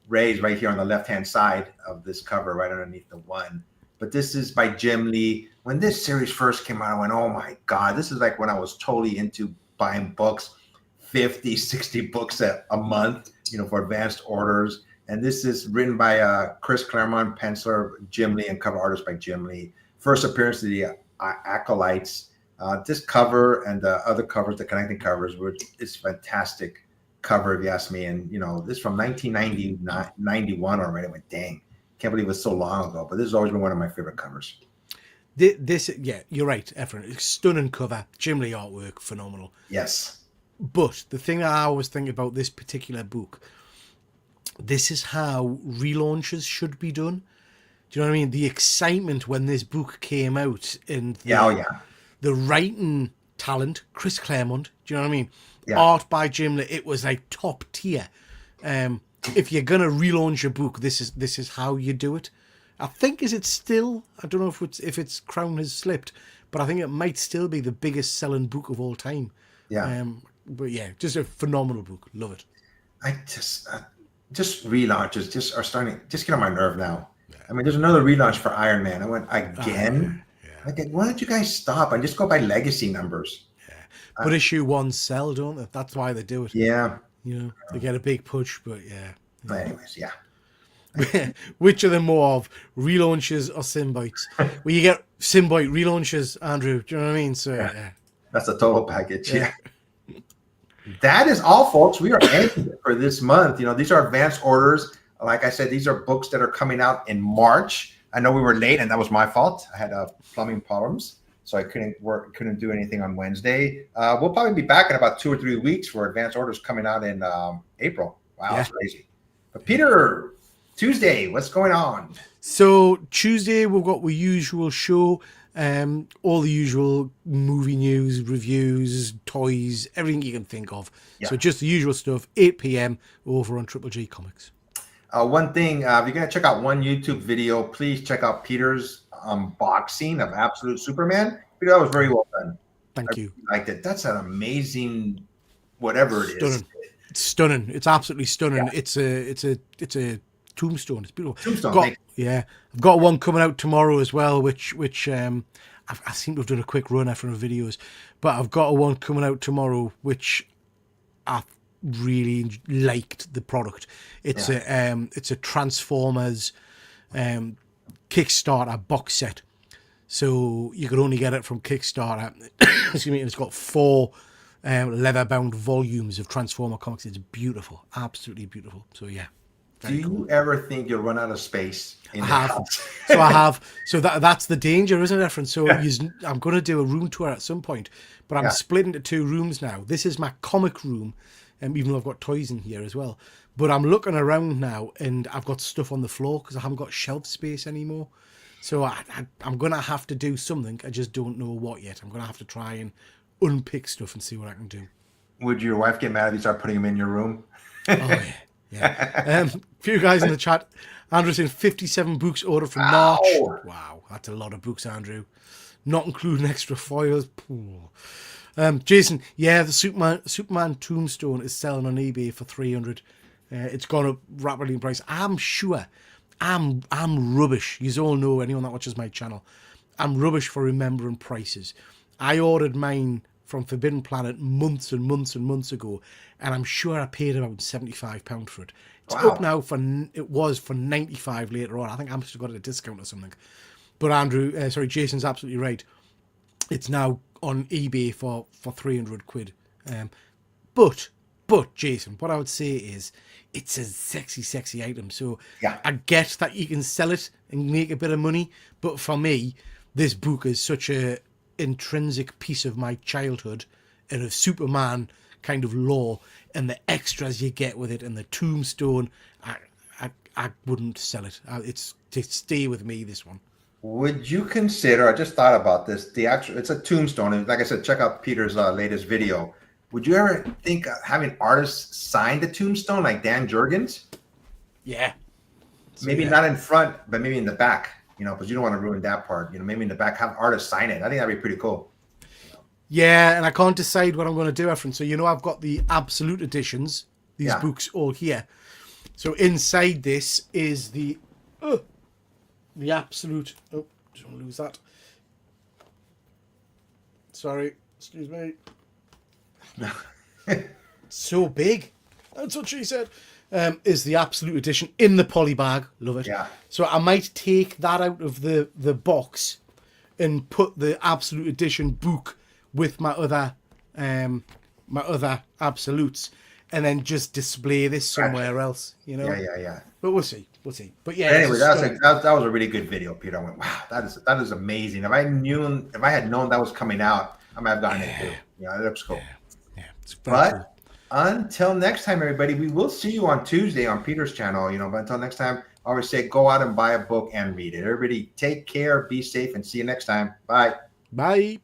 rays right here on the left-hand side of this cover, right underneath the one. But this is by Jim Lee. When this series first came out, I went, oh my God, this is like when I was totally into buying books, 50, 60 books a month, for advanced orders. And this is written by Chris Claremont, penciler Jim Lee, and cover artist by Jim Lee. First appearance to the Acolytes. This cover and the other covers, the connecting covers, which is fantastic cover, if you ask me. And, this is from 1991 already. I went, dang, can't believe it's so long ago. But this has always been one of my favorite covers. Yeah, you're right, Efren. Stunning cover, Jim Lee artwork, phenomenal. Yes. But the thing that I always think about this particular book, this is how relaunches should be done. Do you know what I mean? The excitement when this book came out and the writing talent, Chris Claremont, do you know what I mean? Yeah. Art by Jim Lee, it was like top tier. If you're gonna relaunch a book, this is how you do it. I think is it still? I don't know if its crown has slipped, but I think it might still be the biggest selling book of all time. Yeah. But yeah, just a phenomenal book. Love it. I just relaunches just are starting just get on my nerve now. Yeah. I mean, there's another relaunch for Iron Man. I went again. Yeah. Why don't you guys stop and just go by legacy numbers? Yeah. But issue 1 sell, don't they? That's why they do it. Yeah. They get a big push, but yeah. But anyways, yeah. Which are the more of relaunches or Symbiotes? Well, you get Symbiote relaunches, Andrew. Do you know what I mean? So yeah. That's a total package. Yeah. That is all, folks. We are ending it for this month. These are advanced orders. Like I said, these are books that are coming out in March. I know we were late, and that was my fault. I had plumbing problems, so I couldn't do anything on Wednesday. We'll probably be back in about 2 or 3 weeks for advanced orders coming out in April. Wow, that's crazy. But Peter, Tuesday, what's going on? So Tuesday we've got the usual show, all the usual movie news, reviews, toys, everything you can think of. Yeah. So just the usual stuff. 8 p.m. over on Triple G Comics. One thing, if you're gonna check out one YouTube video, please check out Peter's unboxing of Absolute Superman. Peter, that was very well done. Thank you. I liked it. That's an amazing, whatever it is. It's stunning. It's absolutely stunning. Yeah. It's a tombstone. It's beautiful. Tombstone. I've got one coming out tomorrow as well, which I seem to have done a quick run after the videos, but I've got one coming out tomorrow which I really liked the product. It's a Transformers Kickstarter box set, so you could only get it from Kickstarter. Excuse me. And it's got 4 leather-bound volumes of Transformer comics. It's beautiful, absolutely beautiful. So yeah. Do you ever think you'll run out of space in the house? So I have. So that's the danger, isn't it, friend? So I'm going to do a room tour at some point, but I'm split into 2 rooms now. This is my comic room, even though I've got toys in here as well. But I'm looking around now, and I've got stuff on the floor because I haven't got shelf space anymore. So I'm going to have to do something. I just don't know what yet. I'm going to have to try and unpick stuff and see what I can do. Would your wife get mad if you start putting them in your room? Oh, yeah. Yeah. A few guys in the chat. Andrew saying 57 books ordered from March. Wow, that's a lot of books, Andrew. Not including extra foils. Jason, the Superman Tombstone is selling on eBay for 300. It's gone up rapidly in price. I'm sure. I'm rubbish. You all know, anyone that watches my channel, I'm rubbish for remembering prices. I ordered mine from Forbidden Planet months and months and months ago, and I'm sure I paid about £75 for it. It's up now it was for 95 later on. I think I must have got a discount or something. But Jason's absolutely right. It's now on eBay for 300 quid. But Jason, what I would say is it's a sexy item. So I get that you can sell it and make a bit of money. But for me, this book is such a intrinsic piece of my childhood and of Superman kind of lore, and the extras you get with it and the tombstone, I wouldn't sell it. It's to stay with me, this one. Would you consider, I just thought about this, it's a tombstone, and like I said, check out Peter's latest video. Would you ever think of having artists sign the tombstone like Dan Jurgens? Yeah. Maybe not in front, but maybe in the back, because you don't want to ruin that part. Maybe in the back, have artists sign it. I think that'd be pretty cool. Yeah, and I can't decide what I'm going to do, Efren. So, I've got the Absolute editions, these books all here. So inside this is the Absolute. Oh, don't want to lose that. Sorry, excuse me. So big. That's what she said. is the Absolute Edition in the poly bag. Love it. Yeah. So I might take that out of the box and put the Absolute Edition book with my other Absolutes, and then just display this somewhere else. You know. Yeah. But we'll see. But yeah. Anyway, it's a that was a really good video, Peter. I went, wow, that is amazing. If I had known that was coming out, I might have gotten it too. Yeah, it looks cool. Yeah, it's very But cool. until next time, everybody, we will see you on Tuesday on Peter's channel. But until next time, I always say go out and buy a book and read it. Everybody, take care, be safe, and see you next time. Bye. Bye.